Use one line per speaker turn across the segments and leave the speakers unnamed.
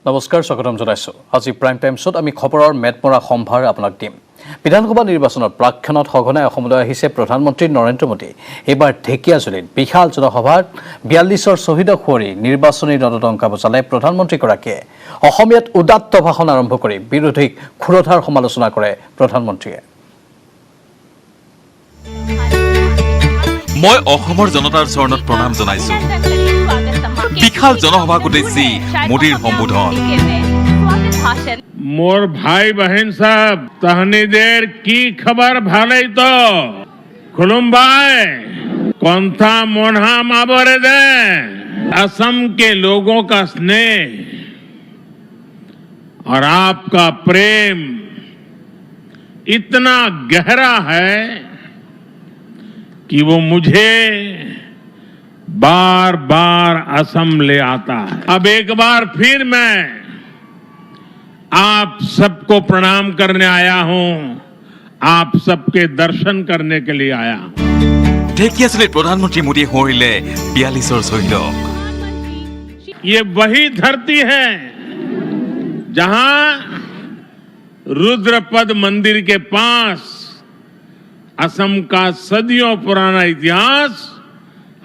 নমস্কাৰ স্বাগতম জনাইছোঁ আজি প্ৰাইম টাইমছত আমি খবৰৰ মেটমৰা সম্ভাৰ আপোনাক দিম বিধানসভা নিৰ্বাচনৰ প্ৰাক্ষণত সঘনাই অসমলৈ আহিছে প্ৰধানমন্ত্ৰী নৰেন্দ্ৰ মোদী এবাৰ ঢেকিয়াজুলিত বিশাল জনসভাত ৪২ৰ শ্বহীদক সুঁৱৰি নিৰ্বাচনী ৰণদংকা বজালে প্ৰধানমন্ত্ৰীগৰাকীয়ে অসমীয়াত উদাত্ত ভাষণ আৰম্ভ কৰি বিৰোধীক ক্ষুৰধাৰ সমালোচনা কৰে প্ৰধানমন্ত্ৰীয়ে
মই অসমৰ জনতাৰ চৰণত প্ৰণাম জনাইছো বিশাল জনসভাক উদ্দেশ্যি মোদীৰ সম্বোধন
मोर भाई बहन सब तहनी देर की खबर भाले तो खुलुम्बाई कौनथा मोन्हा माबरे दे असम के लोगों का स्नेह और आपका प्रेम इतना गहरा है कि वो मुझे बार बार असम ले आता है। अब एक बार फिर मैं आप सबको प्रणाम करने आया हूं, आप सबके दर्शन करने के लिए आया हूं।
ঢেকিয়াজুলিত প্ৰধানমন্ত্ৰী মোদীয়ে সুঁৱৰিলে ৪২ৰ শ্বহীদক
ये वही धरती है जहां रुद्रपद मंदिर के पास असम का सदियों पुराना इतिहास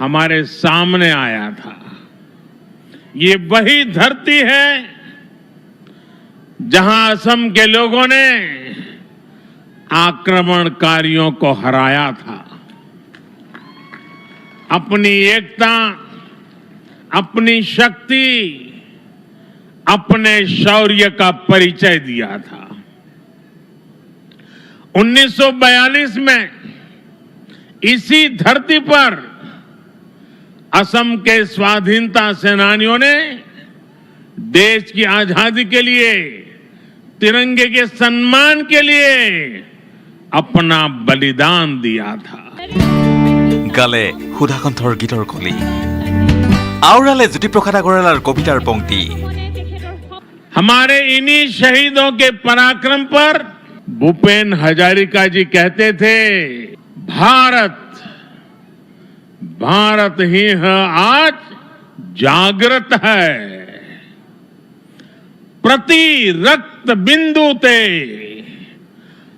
हमारे सामने आया था। ये वही धरती है जहां असम के लोगों ने आक्रमणकारियों को हराया था, अपनी एकता, अपनी शक्ति, अपने शौर्य का परिचय दिया था। 1942 में इसी धरती पर असम के स्वाधीनता सेनानियों ने देश की आजादी के लिए, तिरंगे के सम्मान के लिए अपना बलिदान दिया था।
গালে সুধাকণ্ঠৰ গীতৰ কলি আওৰালে জ্যোতিপ্ৰসাদ আগৰৱালাৰ কবিতাৰ পংক্তি
हमारे इन्हीं शहीदों के पराक्रम पर भूपेन हजारिका जी कहते थे, भारत भारत ही है आज जागृत है, प्रति रक्त बिंदु ते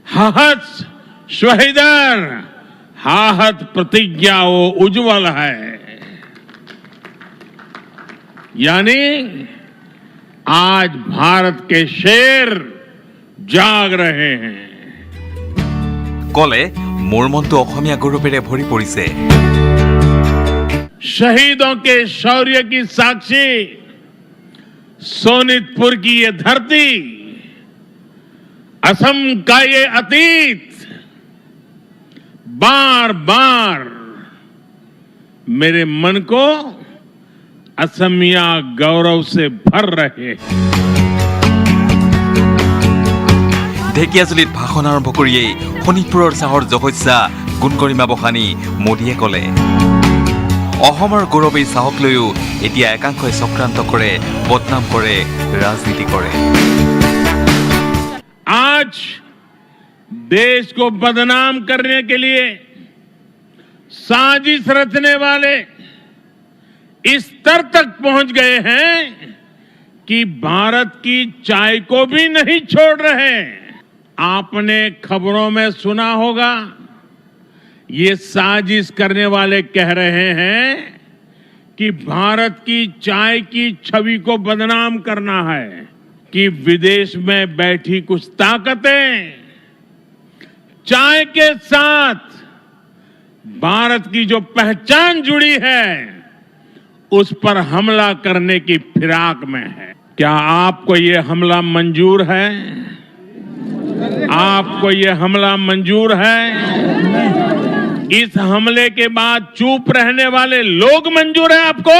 हहत शहीदर हाहत प्रतिज्ञा वो उज्जवल है। यानी आज भारत के शेर जाग रहे हैं।
কলে মোৰ মনটো অসমীয়া গৌৰৱেৰে ভৰি পৰিছে
शहीदों के शौर्य की साक्षी सोनितपुर की ये धरती, असम का ये अतीत बार बार मेरे मन को असमिया गौरव से भर रहे हैं।
ঢেকিয়াজুলিত ভাষণ আৰম্ভ কৰিয়েই শোণিতপুৰৰ চাহৰ জহস্যা গুণগৰিমা বখানি মোদীয়ে কলে অসমৰ গৌৰৱেই চাহক লৈও এতিয়া একাংশই চক্ৰান্ত কৰে, বদনাম কৰে, ৰাজনীতি কৰে।
आज देश को बदनाम करने के लिए साजिश रचने वाले इस स्तर तक पहुंच गए हैं कि भारत की चाय को भी नहीं छोड़ रहे। आपने खबरों में सुना होगा, ये साजिश करने वाले कह रहे हैं कि भारत की चाय की छवि को बदनाम करना है, कि विदेश में बैठी कुछ ताकतें चाय के साथ भारत की जो पहचान जुड़ी है उस पर हमला करने की फिराक में है। क्या आपको ये हमला मंजूर है? आपको ये हमला मंजूर है? इस हमले के बाद चुप रहने वाले लोग मंजूर है आपको?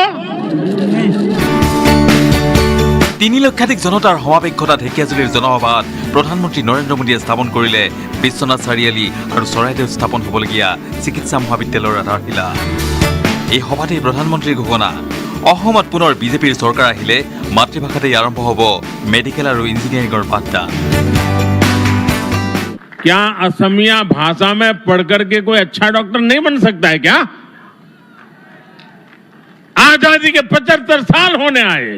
৩ লক্ষাধিক জনতাৰ সমাৱেশ ঘটা ঢেকিয়াজুলিৰ জনসভাত প্ৰধানমন্ত্ৰী নৰেন্দ্ৰ মোদীয়ে স্থাপন কৰিলে বিশ্বনাথ চাৰিআলি আৰু চৰাইদেউত স্থাপন হ'বলগীয়া চিকিৎসা মহাবিদ্যালয়ৰ আধাৰশিলা। এই সভাতেই প্ৰধানমন্ত্ৰীৰ ঘোষণা, অসমত পুনৰ বিজেপিৰ চৰকাৰ আহিলে মাতৃভাষাতেই আৰম্ভ হ'ব মেডিকেল আৰু ইঞ্জিনিয়াৰিঙৰ পাঠদান।
क्या असमिया भाषा में पढ़कर के कोई अच्छा डॉक्टर नहीं बन सकता है क्या? आजादी के 75 साल होने आए,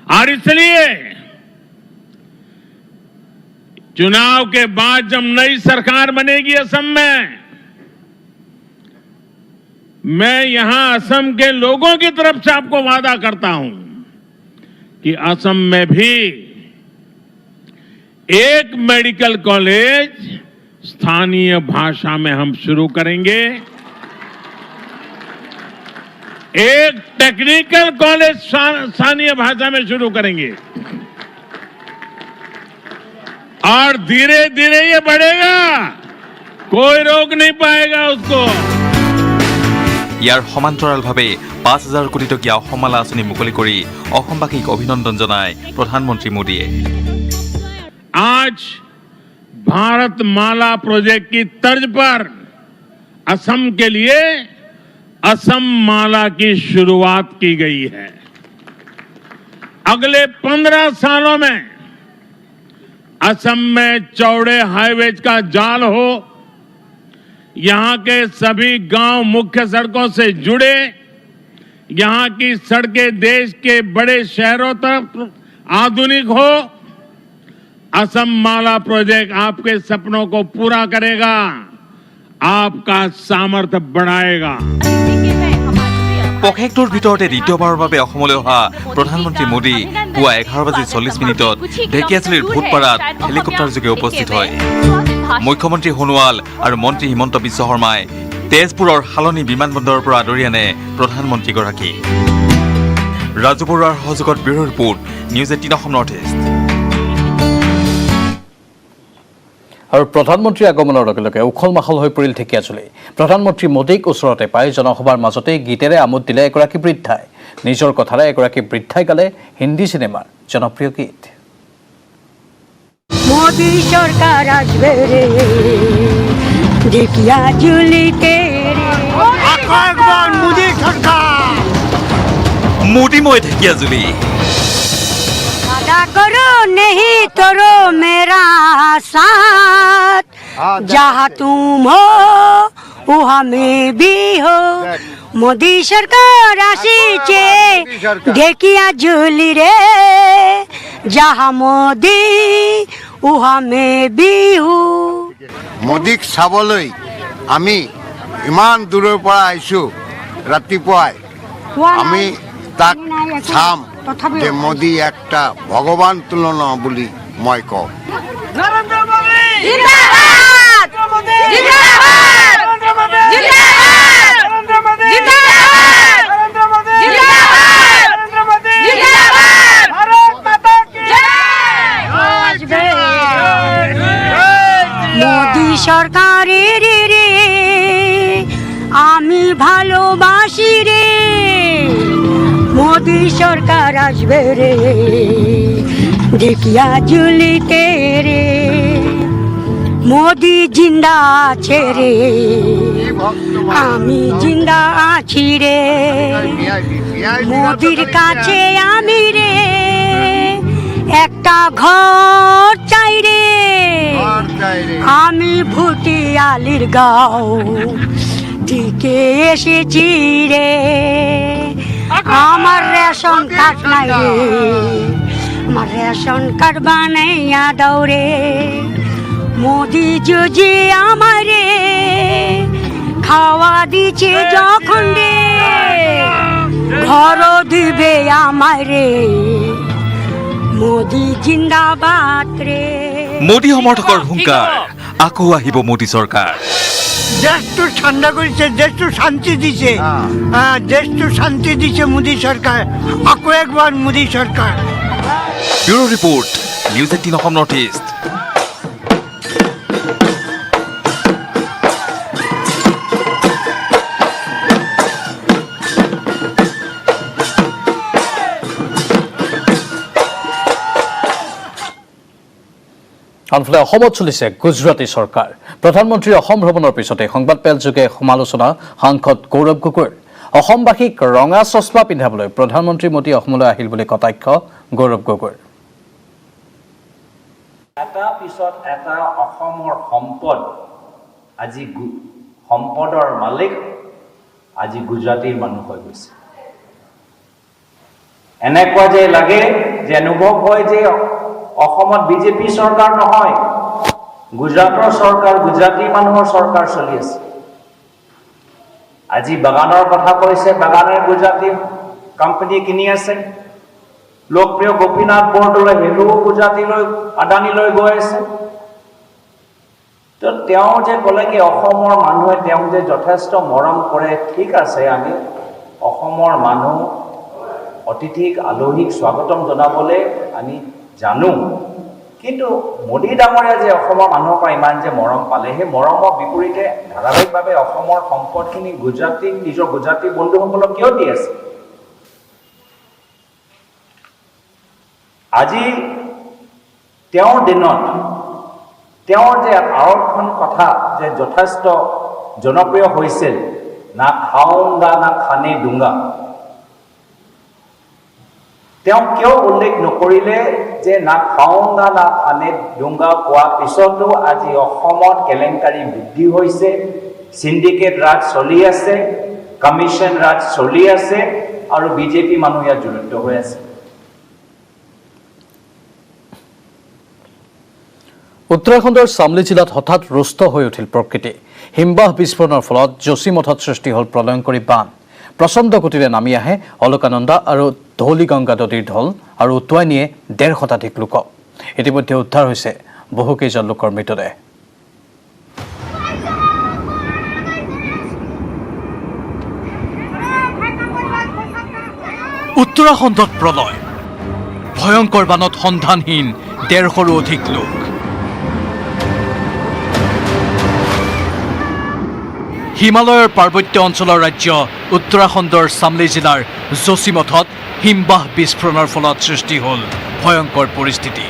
और इसलिए चुनाव के बाद जब नई सरकार बनेगी असम में, मैं यहां असम के लोगों की तरफ से आपको वादा करता हूं कि असम में भी एक मेडिकल कॉलेज स्थानीय भाषा में हम शुरू करेंगे, एक टेक्निकल कॉलेज स्थानीय भाषा में शुरू करेंगे और धीरे धीरे ये बढ़ेगा, कोई रोक नहीं पाएगा उसको।
ইয়াৰ সমান্তৰালভাৱে ৫,০০০ কোটি টকীয়া অসমমালা আঁচনি মুকলি কৰি অসমবাসীক অভিনন্দন জনায় প্ৰধানমন্ত্ৰী মোদীয়ে।
आज भारतमाला प्रोजेक्ट की तर्ज पर असम के लिए असम माला की शुरुआत की गई है। अगले 15 सालों में असम में चौड़े हाईवेज का जाल हो, यहां के सभी गांव मुख्य सड़कों से जुड़े, यहां की सड़कें देश के बड़े शहरों तक आधुनिक हो। असम माला प्रोजेक्ट आपके सपनों को पूरा करेगा, आपका सामर्थ्य बढ़ाएगा।
পষেকটোৰ ভিতৰতে দ্বিতীয়বাৰৰ বাবে অসমলৈ অহা প্ৰধানমন্ত্ৰী মোদী পুৱা 11:40 ঢেকিয়াজুলিৰ ভূতপাৰাত হেলিকপ্টাৰযোগে উপস্থিত হয়। মুখ্যমন্ত্ৰী সোণোৱাল আৰু মন্ত্ৰী হিমন্ত বিশ্ব শৰ্মাই তেজপুৰৰ হালনি বিমানবন্দৰৰ পৰা আদৰি আনে প্ৰধানমন্ত্ৰীগৰাকী। ৰাজু বৰুৱাৰ সহযোগত bureau' report, news 18 Assam north east.
আৰু প্ৰধানমন্ত্ৰী আগমনৰ লগে লগে উখল মাখল হৈ পৰিল ঢেকিয়াজুলি। প্ৰধানমন্ত্ৰী মোদীক ওচৰতে পাই জনসভাৰ মাজতে গীতেৰে আমোদ দিলে এগৰাকী বৃদ্ধাই। নিজৰ কথাৰে এগৰাকী বৃদ্ধাই গালে হিন্দী চিনেমাৰ জনপ্ৰিয় গীত।
মোদী সরকার আসবে রে ঢেকিয়াজুলিতে মোদী সরকার,
মোদীময় ঢেকিয়াজুলি।
वादा करो नहीं तोरो मेरा साथ, जहाँ तुम हो वहाँ मैं भी हो। मोदी सरकार आसीचे ঢেকিয়াজুলি রে, जहाँ मोदी वहाँ मैं भी हूँ।
মোদীক চাবলৈ আমি ইমান দূৰৰ পৰা আহিছোঁ। ৰাতিপুৱাই আমি তাক চাম যে মোদী একটা ভগৱান তুলনা বুলি মই কওঁ।
মোদী সরকারের রে আমি ভালোবাসি রে, মোদী সরকার আসবে রে ঢেকিয়াজুলিতে রে। মোদী জিন্দা আছে রে, আমি জিন্দা আছি রে। মোদীর কাছে আমি রে একটা ঘর চাই রে, আমি ভুটিয়ালির গাঁও থেকে এসেছি রে। আমার রেশন কার্ড নাই রে, আমার রেশন কার্ড বানাইয়া দাও রে। মোদি যদি আমারে খাওয়া দিচ্ছে যখন রে, ঘরও দিবে আমারে। মোদি জিন্দাবাদ রে।
মোদী সমৰ্থকৰ হুংকাৰ, আকৌ আহিব মোদী চৰকাৰ।
দেশটো ঠান্ডা করেছে, দেশটো শান্তি দিছে, দেশটো শান্তি দিছে মোদী সরকার। আকৌ একবার মোদী সরকার।
Bureau' report, news 18 Assam north east.
আনফালে অসমত চলিছে গুজৰাটী চৰকাৰ। প্ৰধানমন্ত্ৰীৰ অসম ভ্ৰমণৰ পিছতে সংবাদমেলযোগে সমালোচনা সাংসদ গৌৰৱ গগৈৰ। অসমবাসীক ৰঙা চশমা পিন্ধাবলৈ প্ৰধানমন্ত্ৰী মোদী অসমলৈ আহিল বুলি কটাক্ষ গৌৰৱ গগৈৰ।
এটা পিছত এটা অসমৰ সম্পদ, আজি সম্পদৰ মালিক আজি গুজৰাটীৰ মানুহ হৈ গৈছে। এনেকুৱা যে লাগে যে অনুভৱ হয় যে অসমত বিজেপি চৰকাৰ নহয়, গুজৰাটৰ চৰকাৰ, গুজৰাটী মানুহৰ চৰকাৰ চলি আছে। আজি বাগানৰ কথা কৈছে, বাগানে গুজৰাটী কোম্পানী কিনি আছে। লোকপ্ৰিয় গোপীনাথ বৰদলৈ সেইটোও গুজৰাটীলৈ, আদানীলৈ গৈ আছে। তো তেওঁ যে ক'লে কি অসমৰ মানুহে তেওঁক যে যথেষ্ট মৰম কৰে, ঠিক আছে, আমি অসমৰ মানুহ অতিথিক আলহীক স্বাগতম জনাবলৈ আমি জানো, কিন্তু মোদী ডাঙৰীয়া যে অসমৰ মানুহৰ পৰা ইমান যে মৰম পালে, সেই মৰমৰ বিপৰীতে ধাৰাবাহিকভাৱে অসমৰ সম্পদখিনি গুজৰাটীক, নিজৰ গুজৰাটী বন্ধুসকলক কিয় দি আছে? আজি তেওঁৰ দিনত তেওঁৰ যে আৰু এখন কথা যে যথেষ্ট জনপ্ৰিয় হৈছিল, না খাওঁগা না খানে দুংগা, তেওঁ কিয় উল্লেখ নকৰিলে যে না খাওঁগা না খানে দুংগা কোৱা পিছতো আজি অসমত কেলেংকাৰী বৃদ্ধি হৈছে, চিণ্ডিকেট ৰাজ চলি আছে, কমিশ্যন ৰাজ চলি আছে, আৰু বিজেপি মানুহ ইয়াত জড়িত হৈ আছে।
উত্তৰাখণ্ডৰ চামলি জিলাত হঠাৎ ৰুষ্ট হৈ উঠিল প্ৰকৃতি। হিমবাহ বিস্ফোৰণৰ ফলত যোশীমঠত সৃষ্টি হ'ল প্ৰলয়ংকৰী বান। প্ৰচণ্ড গতিৰে নামি আহে অলকানন্দা আৰু ধৌলিগংগা নদীৰ ঢল আৰু উটুৱাই নিয়ে ১৫০ শতাধিক লোকক। ইতিমধ্যে উদ্ধাৰ হৈছে বহুকেইজন লোকৰ মৃতদেহ। উত্তৰাখণ্ডত প্ৰলয়, ভয়ংকৰ বানত সন্ধানহীন ১৫০ৰো অধিক লোক। হিমালয়ৰ পাৰ্বত্য অঞ্চলৰ ৰাজ্য উত্তৰাখণ্ডৰ চামলি জিলাৰ যোশীমঠত হিমবাহ বিস্ফোৰণৰ ফলত সৃষ্টি হ'ল ভয়ংকৰ পৰিস্থিতি।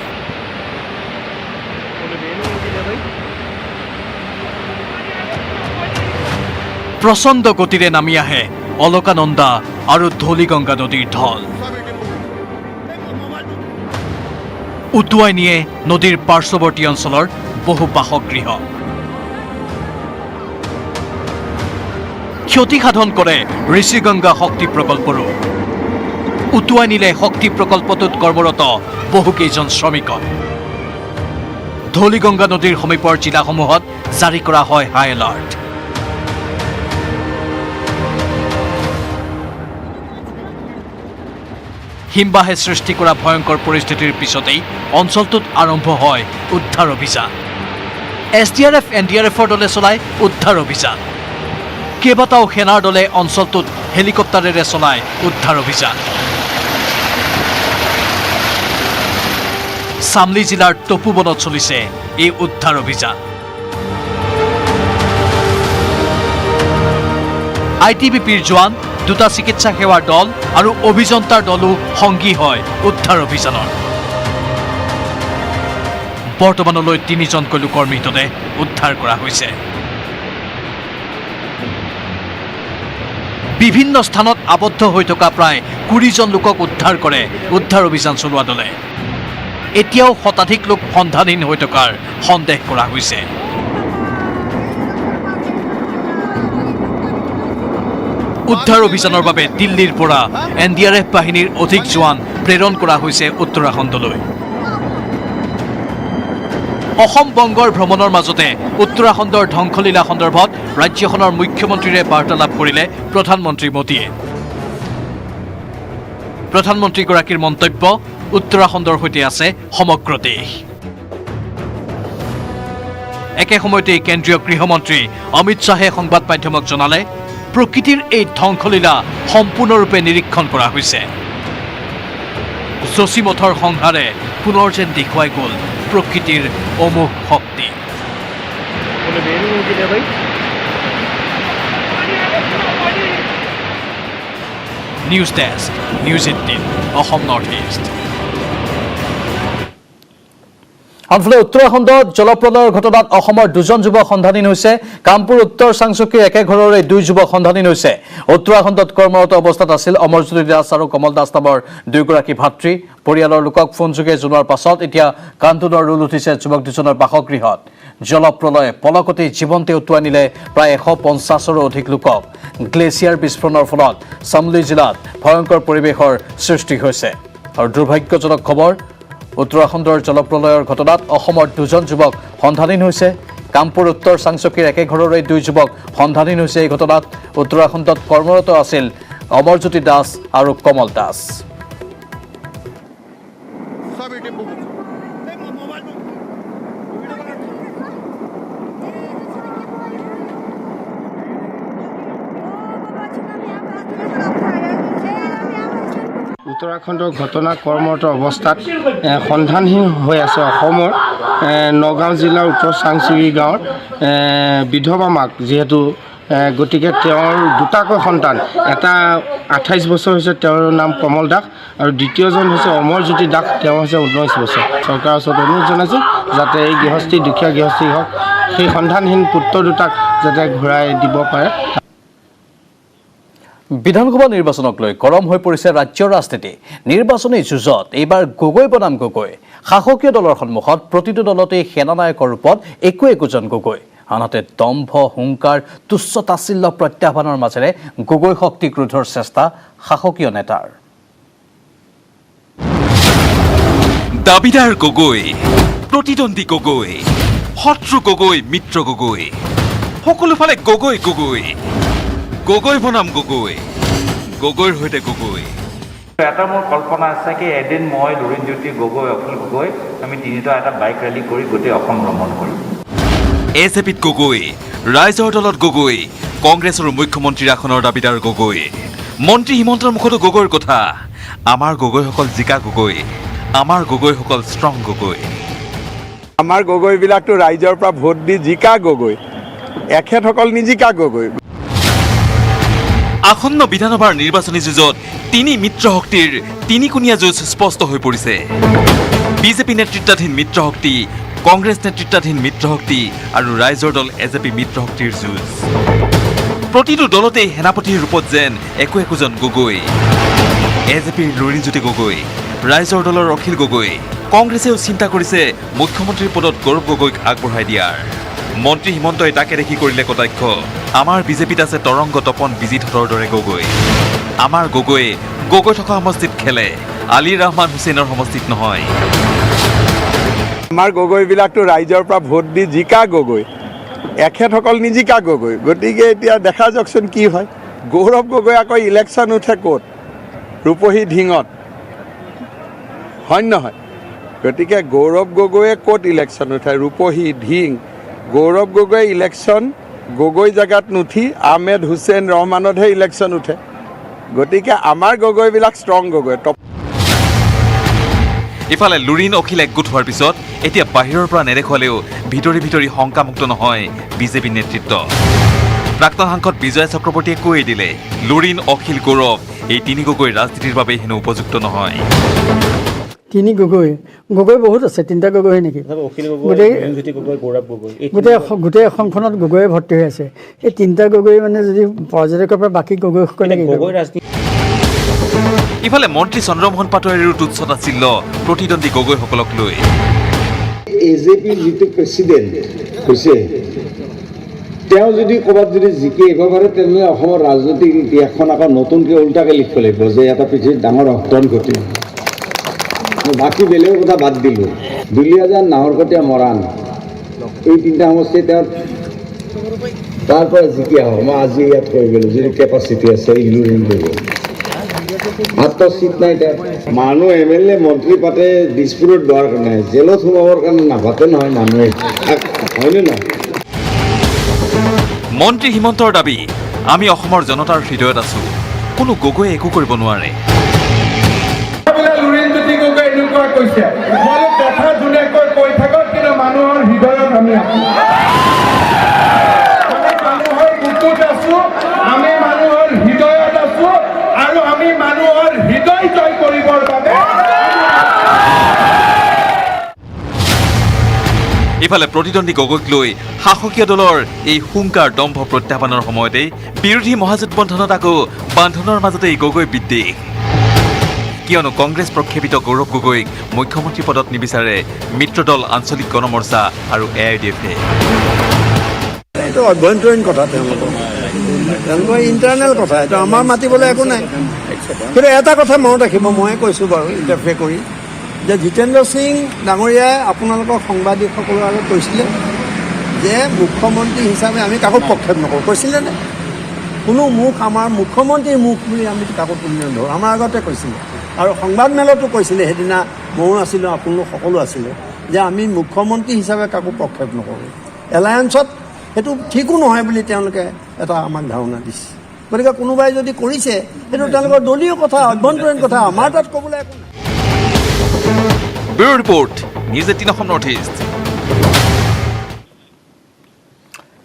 প্ৰচণ্ড গতিৰে নামি আহে অলকানন্দা আৰু ধৌলিগংগা নদীৰ ঢল। উটুৱাই নিয়ে নদীৰ পাৰ্শ্বৱৰ্তী অঞ্চলৰ বহু বাসগৃহ। ক্ষতি সাধন কৰে ঋষিগংগা শক্তি প্ৰকল্পৰো। উটুৱাই নিলে শক্তি প্ৰকল্পটোত কৰ্মৰত বহুকেইজন শ্ৰমিকক। ধৌলিগংগা নদীৰ সমীপৰ জিলাসমূহত জাৰি কৰা হয় হাই এলাৰ্ট। হিমবাহে সৃষ্টি কৰা ভয়ংকৰ পৰিস্থিতিৰ পিছতেই অঞ্চলটোত আৰম্ভ হয় উদ্ধাৰ অভিযান। SDRF, NDRFৰ দলে চলায় উদ্ধাৰ অভিযান। কেইবাটাও সেনাৰ দলে অঞ্চলটোত হেলিকপ্টাৰেৰে চলায় উদ্ধাৰ অভিযান। চামলি জিলাৰ তপুবনত চলিছে এই উদ্ধাৰ অভিযান। ITBPৰ জোৱান, দুটা চিকিৎসা সেৱাৰ দল আৰু অভিযন্তাৰ দলো সংগী হয় উদ্ধাৰ অভিযানৰ। বৰ্তমানলৈ ৩জনকৈ লোকৰ মৃতদেহ উদ্ধাৰ কৰা হৈছে। বিভিন্ন স্থানত আবদ্ধ হৈ থকা প্ৰায় ২০জন লোকক উদ্ধাৰ কৰে উদ্ধাৰ অভিযান চলোৱা দলে। এতিয়াও শতাধিক লোক সন্ধানহীন হৈ থকাৰ সন্দেহ কৰা হৈছে। উদ্ধাৰ অভিযানৰ বাবে দিল্লীৰ পৰা NDRF বাহিনীৰ অধিক জোৱান প্ৰেৰণ কৰা হৈছে উত্তৰাখণ্ডলৈ। অসম বংগৰ ভ্ৰমণৰ মাজতে উত্তৰাখণ্ডৰ ধ্বংসলীলা সন্দৰ্ভত ৰাজ্যখনৰ মুখ্যমন্ত্ৰীৰে বাৰ্তালাপ কৰিলে প্ৰধানমন্ত্ৰী মোদীয়ে। প্ৰধানমন্ত্ৰীগৰাকীৰ মন্তব্য, উত্তৰাখণ্ডৰ সৈতে আছে সমগ্ৰ দেশ। একে সময়তে কেন্দ্ৰীয় গৃহমন্ত্ৰী অমিত শ্বাহে সংবাদ মাধ্যমক জনালে, প্ৰকৃতিৰ এই ধ্বংসলীলা সম্পূৰ্ণৰূপে নিৰীক্ষণ কৰা হৈছে। যোশীমঠৰ সংহাৰে পুনৰ যেন দেখুৱাই গ'ল প্ৰকৃতিৰ অমোঘ শক্তি। News desk, news 18, Assam north east. আনফালে উত্তৰাখণ্ডত জলপ্ৰলয়ৰ ঘটনাত অসমৰ 2জন যুৱক সন্ধানহীন হৈছে। কামপুৰ উত্তৰ চাংচুকীৰ একে ঘৰৰে 2 যুৱক সন্ধানহীন হৈছে। উত্তৰাখণ্ডত কৰ্মৰত অৱস্থাত আছিল অমৰজ্যোতি দাস আৰু কমল দাস নামৰ 2গৰাকী ভাতৃ। পৰিয়ালৰ লোকক ফোনযোগে জনোৱাৰ পাছত এতিয়া কান্দোনৰ ৰোল উঠিছে যুৱক 2জনৰ বাসগৃহত। জলপ্ৰলয়ে পলকতে জীৱন্তে উটুৱাই নিলে প্ৰায় 150ৰো অধিক লোকক। গ্লেছিয়াৰ বিস্ফোৰণৰ ফলত চামলি জিলাত ভয়ংকৰ পৰিৱেশৰ সৃষ্টি হৈছে। আৰু দুৰ্ভাগ্যজনক খবৰ উত্তৰাখণ্ডৰ জলপ্ৰলয়ৰ ঘটনাত অসমৰ 2জন যুৱক সন্ধানহীন হৈছে কামপুৰ উত্তৰ চাংচকীৰ একে ঘৰৰে 2 যুৱক সন্ধানহীন হৈছে এই ঘটনাত উত্তৰাখণ্ডত কৰ্মৰত আছিল অমৰজ্যোতি দাস আৰু কমল দাস
উত্তৰাখণ্ডৰ ঘটনা কৰ্মৰত অৱস্থাত সন্ধানহীন হৈ আছে অসমৰ নগাঁও জিলাৰ উত্তৰ চাংচুৰি গাঁৱৰ বিধৱা মাক যিহেতু গতিকে তেওঁৰ দুটাকৈ সন্তান এটা 28 বছৰ হৈছে তেওঁৰ নাম কমল দাস আৰু দ্বিতীয়জন হৈছে অমৰজ্যোতি দাস তেওঁ হৈছে 19 বছৰ চৰকাৰৰ ওচৰত অনুৰোধ জনাইছে যাতে এই গৃহস্থী দুখীয়া গৃহস্থী হওক সেই সন্ধানহীন পুত্ৰ দুটাক যাতে ঘূৰাই দিব পাৰে
বিধানসভা নিৰ্বাচনক লৈ গৰম হৈ পৰিছে ৰাজ্যৰ ৰাজনীতি নিৰ্বাচনী যুঁজত এইবাৰ গগৈ বনাম গগৈ শাসকীয় দলৰ সন্মুখত প্ৰতিটো দলতে সেনানায়কৰ ৰূপত একোজন গগৈ আনহাতে দম্ভ হুংকাৰ তুচ্ছ তাচ্ছিল্য প্ৰত্যাহ্বানৰ মাজেৰে গগৈ শক্তিক ৰোধৰ চেষ্টা শাসকীয় নেতাৰ
দাবিদাৰ গগৈ প্ৰতিদ্বন্দ্বী গগৈ শত্ৰু গগৈ মিত্ৰ গগৈ সকলোফালে গগৈ গগৈ গগৈ বনাম গগৈ গগৈৰ সৈতে গগৈ
এটা মোৰ কল্পনা আছে কি এদিন মই লুৰিণজ্যোতি গগৈ অখিল গগৈ আমি তিনিটা এটা বাইক ৰেলী কৰি গোটেই অসম ভ্ৰমণ কৰিম
এজেপিত গগৈ ৰাইজৰ দলত গগৈ কংগ্ৰেছৰ মুখ্যমন্ত্ৰীৰ আসনৰ দাবিদাৰ গগৈ মন্ত্ৰী হিমন্তৰ মুখতো গগৈৰ কথা আমাৰ গগৈসকল জিকা গগৈ আমাৰ গগৈসকল ষ্ট্ৰং গগৈ
আমাৰ গগৈবিলাকতো ৰাইজৰ পৰা ভোট দি জিকা গগৈ এখেতসকল নিজিকা গগৈ
আসন্ন বিধানসভাৰ নিৰ্বাচনী যুঁজত তিনি মিত্ৰ শক্তিৰ তিনিকোণীয়া যুঁজ স্পষ্ট হৈ পৰিছে বিজেপি নেতৃত্বাধীন মিত্ৰ শক্তি কংগ্ৰেছ নেতৃত্বাধীন মিত্ৰ শক্তি আৰু ৰাইজৰ দল এজেপি মিত্ৰ শক্তিৰ যুঁজ প্ৰতিটো দলতেই সেনাপতিৰ ৰূপত যেন একোজন গগৈ এজেপিৰ লুৰিণজ্যোতি গগৈ ৰাইজৰ দলৰ অখিল গগৈ কংগ্ৰেছেও চিন্তা কৰিছে মুখ্যমন্ত্ৰীৰ পদত গৌৰৱ গগৈক আগবঢ়াই দিয়াৰ মন্ত্ৰী হিমন্তই তাকে দেখি কৰিলে কটাক্ষ আমাৰ বিজেপিত আছে তৰংগ তপন বিজিতহঁতৰ দৰে গগৈ আমাৰ গগৈ থকা সমষ্টিত খেলে আলী ৰহমান হুছেইনৰ সমষ্টিত নহয়
আমাৰ গগৈবিলাকতো ৰাইজৰ পৰা ভোট দি জিকা গগৈ এখেতসকল নিজিকা গগৈ গতিকে এতিয়া দেখা যাওকচোন কি হয় গৌৰৱ গগৈ আকৌ ইলেকশ্যন উঠে ক'ত ৰূপহী ঢিঙত হয় নহয় গতিকে গৌৰৱ গগৈয়ে ক'ত ইলেকশ্যন উঠে ৰূপহী ঢিং গৌৰৱ গগৈ ইলেকশ্যন গগৈ জেগাত নুঠি আহমেদ হুছেইন ৰহমানতহে ইলেকশ্যন উঠে গতিকে আমাৰ গগৈবিলাক ষ্ট্ৰং গগৈ
ইফালে লুৰিণ অখিল একগোট হোৱাৰ পিছত এতিয়া বাহিৰৰ পৰা নেদেখুৱালেও ভিতৰি শংকামুক্ত নহয় বিজেপি নেতৃত্ব প্ৰাক্তন সাংসদ বিজয় চক্ৰৱৰ্তীয়ে কৈয়ে দিলে লুৰিণ অখিল গৌৰৱ এই তিনি গগৈ ৰাজনীতিৰ বাবে হেনো উপযুক্ত নহয়
তিনি গগৈ বহুত আছে তিনিটা গগৈ নেকি গোটেই অসমখনত গগৈয়ে ভৰ্তি হৈ আছে এই তিনিটা গগৈ মানে যদি পৰ্যটকৰ পৰা বাকী গগৈসকলে
ইফালে মন্ত্ৰী চন্দ্ৰমোহন পাটোৱাৰীৰো তুচ্ছ তাচ্ছিল্য প্ৰতিদ্বন্দ্বী গগৈসকলক লৈ
এজেপিৰ যিটো প্ৰেচিডেণ্ট হৈছে তেওঁ যদি ক'ৰবাত যদি জিকি আহিব পাৰে তেনেহ'লে অসমৰ ৰাজনৈতিক ইতিহাসখন আকৌ নতুনকৈ ওলোটাকৈ লিখিব লাগিব যে এটা পৃথিৱীত ডাঙৰ অঘটন ঘটিল বাকী বেলেগৰ কথা বাদ দিলোঁ দুলীয়াজান নাহৰকটীয়া মৰাণ এই তিনিটা সমষ্টি তেওঁ তাৰ পৰা জিকি আহক মই আজি ইয়াত কৈ গ'লোঁ যদি কেপাচিটি আছে ইলুৰিং কৰিব মাত্ৰ চিট নাই তেওঁ মানুহ MLA মন্ত্ৰী পাতে দিছপুৰত দোৱাৰ কাৰণে জেলত সোমাবৰ কাৰণে নাপাতে নহয় মানুহে হয়নে নহয়
মন্ত্ৰী হিমন্তৰ দাবী আমি অসমৰ জনতাৰ হৃদয়ত আছো কোনো গগৈয়ে একো কৰিব নোৱাৰে
লুৰিণজ্যোতি গগৈ এনেকুৱা কৈছে মই কথা ধুনীয়াকৈ কৈ থাকক কিন্তু মানুহৰ হৃদয়ত আমি মানুহৰ বুকুত আছো আমি মানুহৰ হৃদয়ত আছো আৰু আমি মানুহৰ হৃদয় জয় কৰিবৰ বাবে
ইফালে প্ৰতিদ্বন্দ্বী গগৈক লৈ শাসকীয় দলৰ এই হুংকাৰ দম্ভ প্ৰত্যাহ্বানৰ সময়তেই বিৰোধী মহাজোঁট বন্ধনত আকৌ বান্ধোনৰ মাজতেই গগৈ বিদ্বেষ কিয়নো কংগ্ৰেছ প্ৰক্ষেপিত গৌৰৱ গগৈক মুখ্যমন্ত্ৰী পদত নিবিচাৰে মিত্ৰদল আঞ্চলিক গণমৰ্চা আৰু AIDF-এ
এইটো অভ্যন্তৰীণ কথা তেওঁলোকৰ ইণ্টাৰনেল কথা এইটো আমাৰ মাতিবলৈ একো নাই কিন্তু এটা কথা মনত ৰাখিব, মই কৈছোঁ বাৰু ইণ্টাৰফেয়াৰ কৰি, যে জিতেন্দ্ৰ সিং ডাঙৰীয়াই আপোনালোকৰ সাংবাদিকসকলৰ আগত কৈছিলে যে মুখ্যমন্ত্ৰী হিচাপে আমি কাকো প্ৰক্ষেপ নকৰোঁ, কৈছিলেনে? কোনো মুখ আমাৰ মুখ্যমন্ত্ৰীৰ মুখ বুলি আমি কাকো তুলি নধৰোঁ, আমাৰ আগতে কৈছিলে। আৰু সংবাদমেলতো কৈছিলে, সেইদিনা ময়ো আছিলোঁ, আপোনালোক সকলো আছিলে, যে আমি মুখ্যমন্ত্ৰী হিচাপে কাকো প্ৰক্ষেপ নকৰোঁ। এলায়েন্সত সেইটো ঠিকো নহয় বুলি তেওঁলোকে এটা আমাক ধাৰণা দিছে। গতিকে কোনোবাই যদি কৰিছে সেইটো তেওঁলোকৰ দলীয় কথা, অভ্যন্তৰীণ কথা, আমাৰ তাত ক'বলৈ একো নাই।
Bureau report, news 18 Assam north east.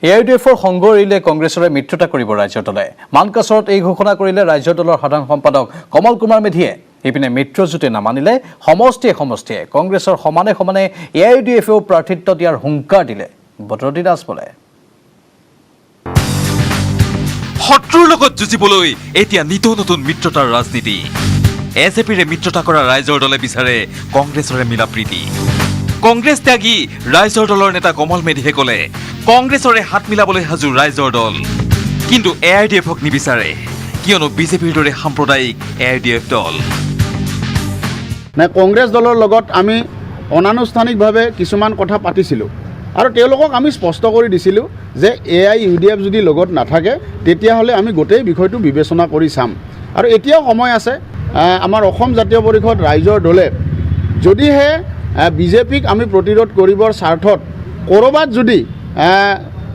AIUDFৰ সংগ এৰিলে কংগ্ৰেছৰে মিত্ৰতা কৰিব ৰাজ্যৰ দলে। মানকাছৰত এই ঘোষণা কৰিলে ৰাজ্যৰ দলৰ সাধাৰণ সম্পাদক কমল কুমাৰ মেধিয়ে। ইপিনে মিত্ৰজোঁটে নামানিলে সমষ্টিয়ে কংগ্ৰেছৰ সমানে সমানে AIUDFেও প্ৰাৰ্থিত্ব দিয়াৰ হুংকাৰ দিলে বদৰুদ্দিন আজমলে।
শত্ৰুৰ লগত যুঁজিবলৈ এতিয়া নতুন মিত্ৰতাৰ ৰাজনীতি। এজেপিৰে মিত্ৰতা কৰা ৰাইজৰ দলে বিচাৰে কংগ্ৰেছৰে মিলাপ্ৰীতি। কংগ্ৰেছ ত্যাগী ৰাইজৰ দলৰ নেতা কমল মেধিয়ে ক'লে কংগ্ৰেছৰে হাত মিলাবলৈ সাজু ৰাইজৰ দল, কিন্তু AIUDFক নিবিচাৰে, কিয়নো বিজেপিৰ দৰে সাম্প্ৰদায়িক AIUDF দল।
কংগ্ৰেছ দলৰ লগত আমি অনানুষ্ঠানিকভাৱে কিছুমান কথা পাতিছিলোঁ আৰু তেওঁলোকক আমি স্পষ্ট কৰি দিছিলোঁ যে AIUDF যদি লগত নাথাকে তেতিয়াহ'লে আমি গোটেই বিষয়টো বিবেচনা কৰি চাম। আৰু এতিয়াও সময় আছে, আমাৰ অসম জাতীয় পৰিষদ ৰাইজৰ দলে যদিহে বিজেপিক আমি প্ৰতিৰোধ কৰিবৰ স্বাৰ্থত ক'ৰবাত যদি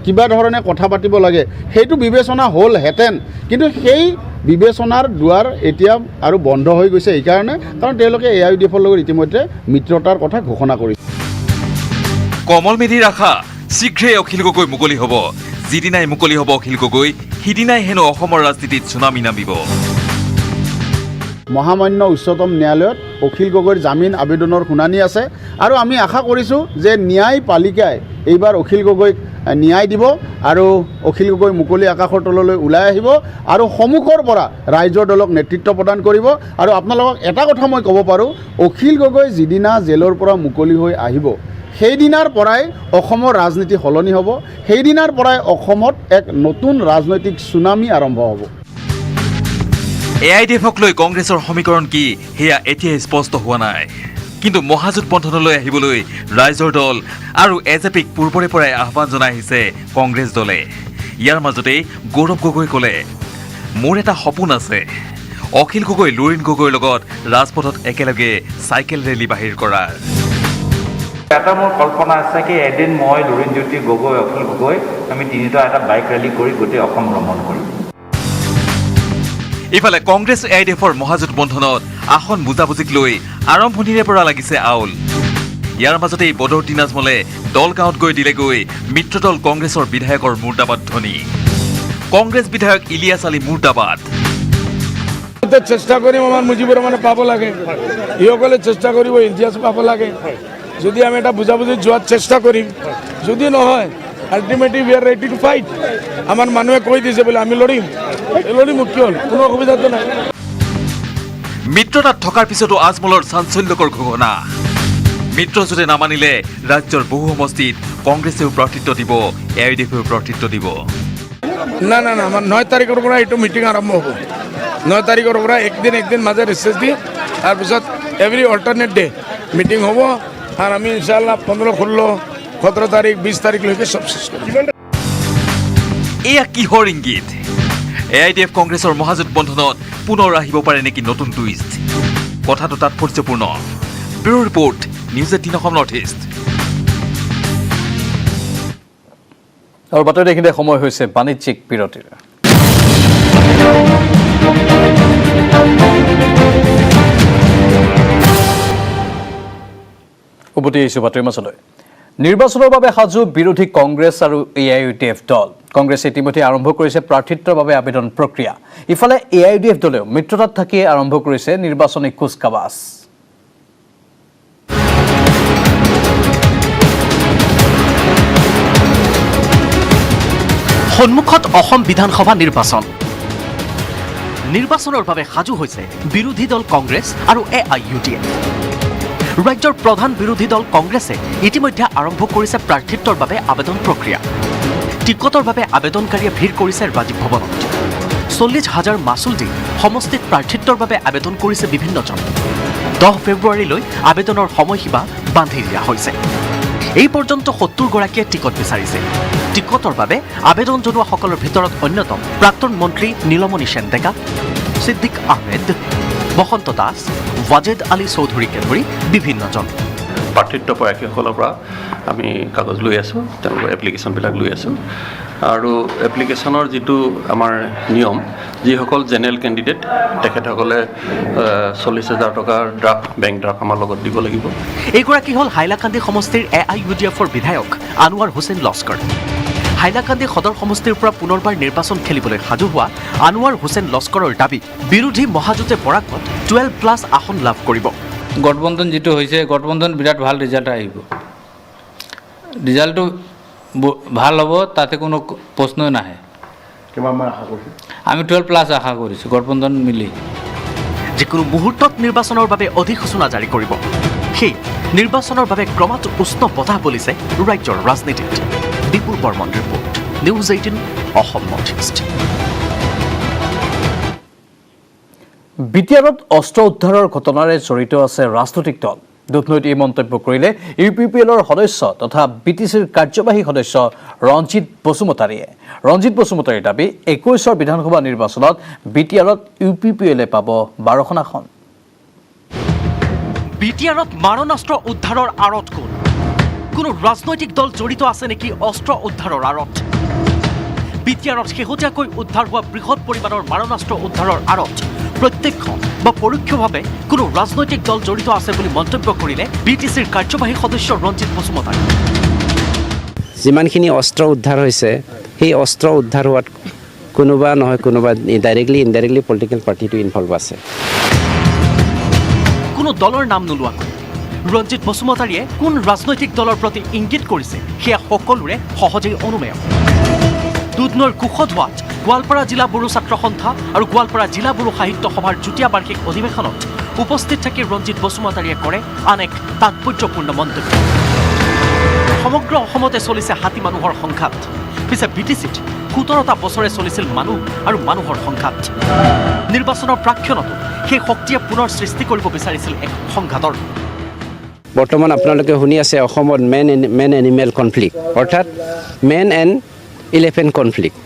কিবা ধৰণে কথা পাতিব লাগে সেইটো বিবেচনা হ'লহেঁতেন, কিন্তু সেই বিবেচনাৰ দুৱাৰ এতিয়া আৰু বন্ধ হৈ গৈছে এইকাৰণে কাৰণ তেওঁলোকে AIUDFৰ লগত ইতিমধ্যে মিত্ৰতাৰ কথা ঘোষণা কৰিছে।
কমল মেধিৰ আশা শীঘ্ৰেই অখিল গগৈ মুকলি হ'ব। যিদিনাই মুকলি হ'ব অখিল গগৈ, সিদিনাই হেনো অসমৰ ৰাজনীতিত চুনামি নামিব।
মহামান্য উচ্চতম ন্যায়ালয়ত অখিল গগৈৰ জামিন আবেদনৰ শুনানি আছে আৰু আমি আশা কৰিছোঁ যে ন্যায়পালিকাই এইবাৰ অখিল গগৈক ন্যায় দিব আৰু অখিল গগৈ মুকলি আকাশৰ তললৈ ওলাই আহিব আৰু সন্মুখৰ পৰা ৰাইজৰ দলক নেতৃত্ব প্ৰদান কৰিব। আৰু আপোনালোকক এটা কথা মই ক'ব পাৰোঁ, অখিল গগৈ যিদিনা জেলৰ পৰা মুকলি হৈ আহিব সেইদিনাৰ পৰাই অসমৰ ৰাজনীতি সলনি হ'ব, সেইদিনাৰ পৰাই অসমত এক নতুন ৰাজনৈতিক চুনামি আৰম্ভ হ'ব।
AIUDFক লৈ কংগ্ৰেছৰ সমীকৰণ কি সেয়া এতিয়াই স্পষ্ট হোৱা নাই, কিন্তু মহাজোঁট বন্ধনলৈ আহিবলৈ ৰাইজৰ দল আৰু এজেপিক পূৰ্বৰে পৰাই আহ্বান জনাই আহিছে কংগ্ৰেছ দলে। ইয়াৰ মাজতেই গৌৰৱ গগৈ ক'লে মোৰ এটা সপোন আছে, অখিল গগৈ লুৰিণ গগৈৰ লগত ৰাজপথত একেলগে চাইকেল ৰেলী বাহিৰ কৰাৰ।
এটা মোৰ কল্পনা আছে কি এদিন মই লুৰিণজ্যোতি গগৈ, অখিল গগৈ আমি তিনিটা এটা বাইক ৰেলী কৰি গোটেই অসম ভ্ৰমণ কৰিম।
ইফালে কংগ্ৰেছ AIUDFৰ মহাজোঁট বন্ধনত আসন বুজাবুজিক লৈ আৰম্ভণিৰে পৰা লাগিছে আউল। ইয়াৰ মাজতেই বদৰুদ্দিন আজমলে দলগাঁৱত গৈ দিলেগৈ মিত্ৰদল কংগ্ৰেছৰ বিধায়কৰ মুৰ্দাবাদ ধ্বনি। কংগ্ৰেছ বিধায়ক ইলিয়াছ আলী মুৰ্দাবাদ।
চেষ্টা কৰিম আমাৰ মুজিবুৰ ৰহমানে পাব লাগে, ইসকলে চেষ্টা কৰিব ইলিয়াছ পাব লাগে। যদি আমি এটা বুজাবুজি যোৱাৰ চেষ্টা কৰিম, যদি নহয় ultimately we are ready to fight. আমাৰ মানুহে কৈ দিছে বোলে আমি লৰিম, কিয় কোনো অসুবিধাটো নাই।
মিত্ৰতাত থকাৰ পিছতো আজমলৰ চাঞ্চল্যকৰ ঘোষণা। মিত্ৰজোঁটে নামানিলে ৰাজ্যৰ বহু সমষ্টিত কংগ্ৰেছেও প্ৰাৰ্থিত্ব দিব, AIUDFেও প্ৰাৰ্থিত্ব দিব।
না আমাৰ 9 তাৰিখৰ পৰা এইটো মিটিং আৰম্ভ হ'ব। 9 তাৰিখৰ পৰা একদিন মাজে ৰিচেছ দি তাৰপিছত এভৰি অল্টাৰনেট ডে মিটিং হ'ব আৰু আমি ইনশাআল্লাহ 15, 16, 17 তাৰিখ 20 তাৰিখলৈকে চব শেষ কৰিম।
এয়া কিহৰ ইংগিত? AIUDF কংগ্ৰেছৰ মহাজোঁট বন্ধনত পুনৰ আহিব পাৰে নেকি নতুন টুইষ্ট? কথাটো তাৎপৰ্যপূৰ্ণ। Bureau report, news 18 Assam north east.
আৰু বাতৰি দেখিলে সময় হৈছে বাণিজ্যিক বিৰতিৰ। উভতি আহিছোঁ বাতৰিৰ মাজলৈ। নিৰ্বাচনৰ বাবে সাজু বিৰোধী কংগ্ৰেছ আৰু AIUDF দল। কংগ্ৰেছে ইতিমধ্যে আৰম্ভ কৰিছে প্ৰাৰ্থিত্বৰ বাবে আবেদন প্ৰক্ৰিয়া। ইফালে AIUDF দলেও মিত্ৰতাত থাকিয়ে আৰম্ভ কৰিছে নিৰ্বাচনী কুচকাৱাজ।
সন্মুখত অসম বিধানসভা নিৰ্বাচনৰ বাবে সাজু হৈছে বিৰোধী দল কংগ্ৰেছ আৰু AIUDF। ৰাজ্যৰ প্ৰধান বিৰোধী দল কংগ্ৰেছে ইতিমধ্যে আৰম্ভ কৰিছে প্ৰাৰ্থিত্বৰ বাবে আবেদন প্ৰক্ৰিয়া। টিকটৰ বাবে আবেদনকাৰীয়ে ভিৰ কৰিছে ৰাজীৱ ভৱনত। 40,000 মাচুল দি সমষ্টিত প্ৰাৰ্থিত্বৰ বাবে আবেদন কৰিছে বিভিন্নজন। 10 ফেব্ৰুৱাৰীলৈ আবেদনৰ সময়সীমা বান্ধি দিয়া হৈছে। এই পৰ্যন্ত 70 গৰাকীয়ে টিকট বিচাৰিছে। টিকটৰ বাবে আবেদন জনোৱাসকলৰ ভিতৰত অন্যতম প্ৰাক্তন মন্ত্ৰী নীলমণি সেনডেকা, সিদ্দিক আহমেদ, বসন্ত দাস, ৱাজেদ আলী চৌধুৰীকে ধৰি বিভিন্নজন।
প্ৰাৰ্থিত্ব প্ৰয়াসীসকলৰ পৰা আমি কাগজ লৈ আছোঁ, তেওঁলোকৰ এপ্লিকেশ্যনবিলাক লৈ আছোঁ। আৰু এপ্লিকেশ্যনৰ যিটো আমাৰ নিয়ম, যিসকল জেনেৰেল কেণ্ডিডেট তেখেতসকলে 40,000 টকাৰ ড্ৰাফ্ট, বেংক ড্ৰাফ্ট আমাৰ লগত দিব লাগিব।
এইগৰাকী হ'ল হাইলাকান্দি সমষ্টিৰ AIUDFৰ বিধায়ক আনোৱাৰ হুছেইন লস্কৰ। হাইলাকান্দি সদৰ সমষ্টিৰ পৰা পুনৰবাৰ নিৰ্বাচন খেলিবলৈ সাজু হোৱা আনোৱাৰ হুছেইন লস্কৰৰ দাবী, বিৰোধী মহাজোঁটে বৰাকত 12+ আসন লাভ কৰিব।
গঠবন্ধন যিটো হৈছে, গঠবন্ধন বিৰাট ভাল ৰিজাল্ট আহিব। ৰিজাল্টটো ভাল হ'ব, তাতে কোনো প্ৰশ্নই নাহে।
কিমানমান আশা কৰিছে?
আমি 12+ আশা কৰিছোঁ গঠবন্ধন মিলি।
যিকোনো মুহূৰ্তত নিৰ্বাচনৰ বাবে অধিসূচনা জাৰি কৰিব। সেই নিৰ্বাচনৰ বাবে ক্ৰমাৎ উষ্ণ বতাহ বলিছে ৰাজ্যৰ ৰাজনীতিত। Bipul Barman report, news 18 Assam north east.
বিটিআৰত অস্ত্ৰ উদ্ধাৰৰ ঘটনাৰে জড়িত আছে ৰাজনৈতিক দল। দুধনৈত এই মন্তব্য কৰিলে UPPLৰ সদস্য তথা BTCৰ কাৰ্যবাহী সদস্য ৰঞ্জিত বসুমতাৰীয়ে। ৰঞ্জিত বসুমতাৰীৰ দাবী, 21ৰ বিধানসভা নিৰ্বাচনত বিটিআৰত UPPLে পাব 12খন আসন।
বিটিআৰত মাৰণাস্ত্ৰ উদ্ধাৰৰ আঁৰত কোন? কোনো ৰাজনৈতিক দল জড়িত আছে নেকি অস্ত্ৰ উদ্ধাৰৰ আঁৰত? বিটিআৰত শেহতীয়াকৈ উদ্ধাৰ হোৱা বৃহৎ পৰিমাণৰ মাৰণাস্ত্ৰ উদ্ধাৰৰ আঁৰত প্ৰত্যক্ষ বা পৰোক্ষভাৱে কোনো ৰাজনৈতিক দল জড়িত আছে বুলি মন্তব্য কৰিলে BTCৰ কাৰ্যবাহী সদস্য ৰঞ্জিত বসুমতাৰী।
যিমানখিনি অস্ত্ৰ উদ্ধাৰ হৈছে, সেই অস্ত্ৰ উদ্ধাৰ হোৱাত কোনোবা নহয় কোনোবা ডাইৰেক্টলি ইনডাইৰেক্টলি পলিটিকেল পাৰ্টিটো ইনভলভ আছে।
কোনো দলৰ নাম নোলোৱাকৈ ৰঞ্জিত বসুমতাৰীয়ে কোন ৰাজনৈতিক দলৰ প্ৰতি ইংগিত কৰিছে সেয়া সকলোৰে সহজেই অনুমেয়। দুধনৈৰ কুশধোৱাত গোৱালপাৰা জিলা বড়ো ছাত্ৰ সন্থা আৰু গোৱালপাৰা জিলা বড়ো সাহিত্য সভাৰ যুটীয়া বাৰ্ষিক অধিৱেশনত উপস্থিত থাকি ৰঞ্জিত বসুমতাৰীয়ে কৰে আন এক তাৎপৰ্যপূৰ্ণ মন্তব্য। সমগ্ৰ অসমতে চলিছে হাতী মানুহৰ সংঘাত, পিছে BTCত 17টা বছৰে চলিছিল মানুহ আৰু মানুহৰ সংঘাত। নিৰ্বাচনৰ প্ৰাক্ষণতো সেই শক্তিয়ে পুনৰ সৃষ্টি কৰিব বিচাৰিছিল এক সংঘাতৰ।
বৰ্তমান আপোনালোকে শুনি আছে অসমত মেন এনিমেল কনফ্লিক্ট, অৰ্থাৎ মেন এণ্ড ইলেফেণ্ট কনফ্লিক্ট।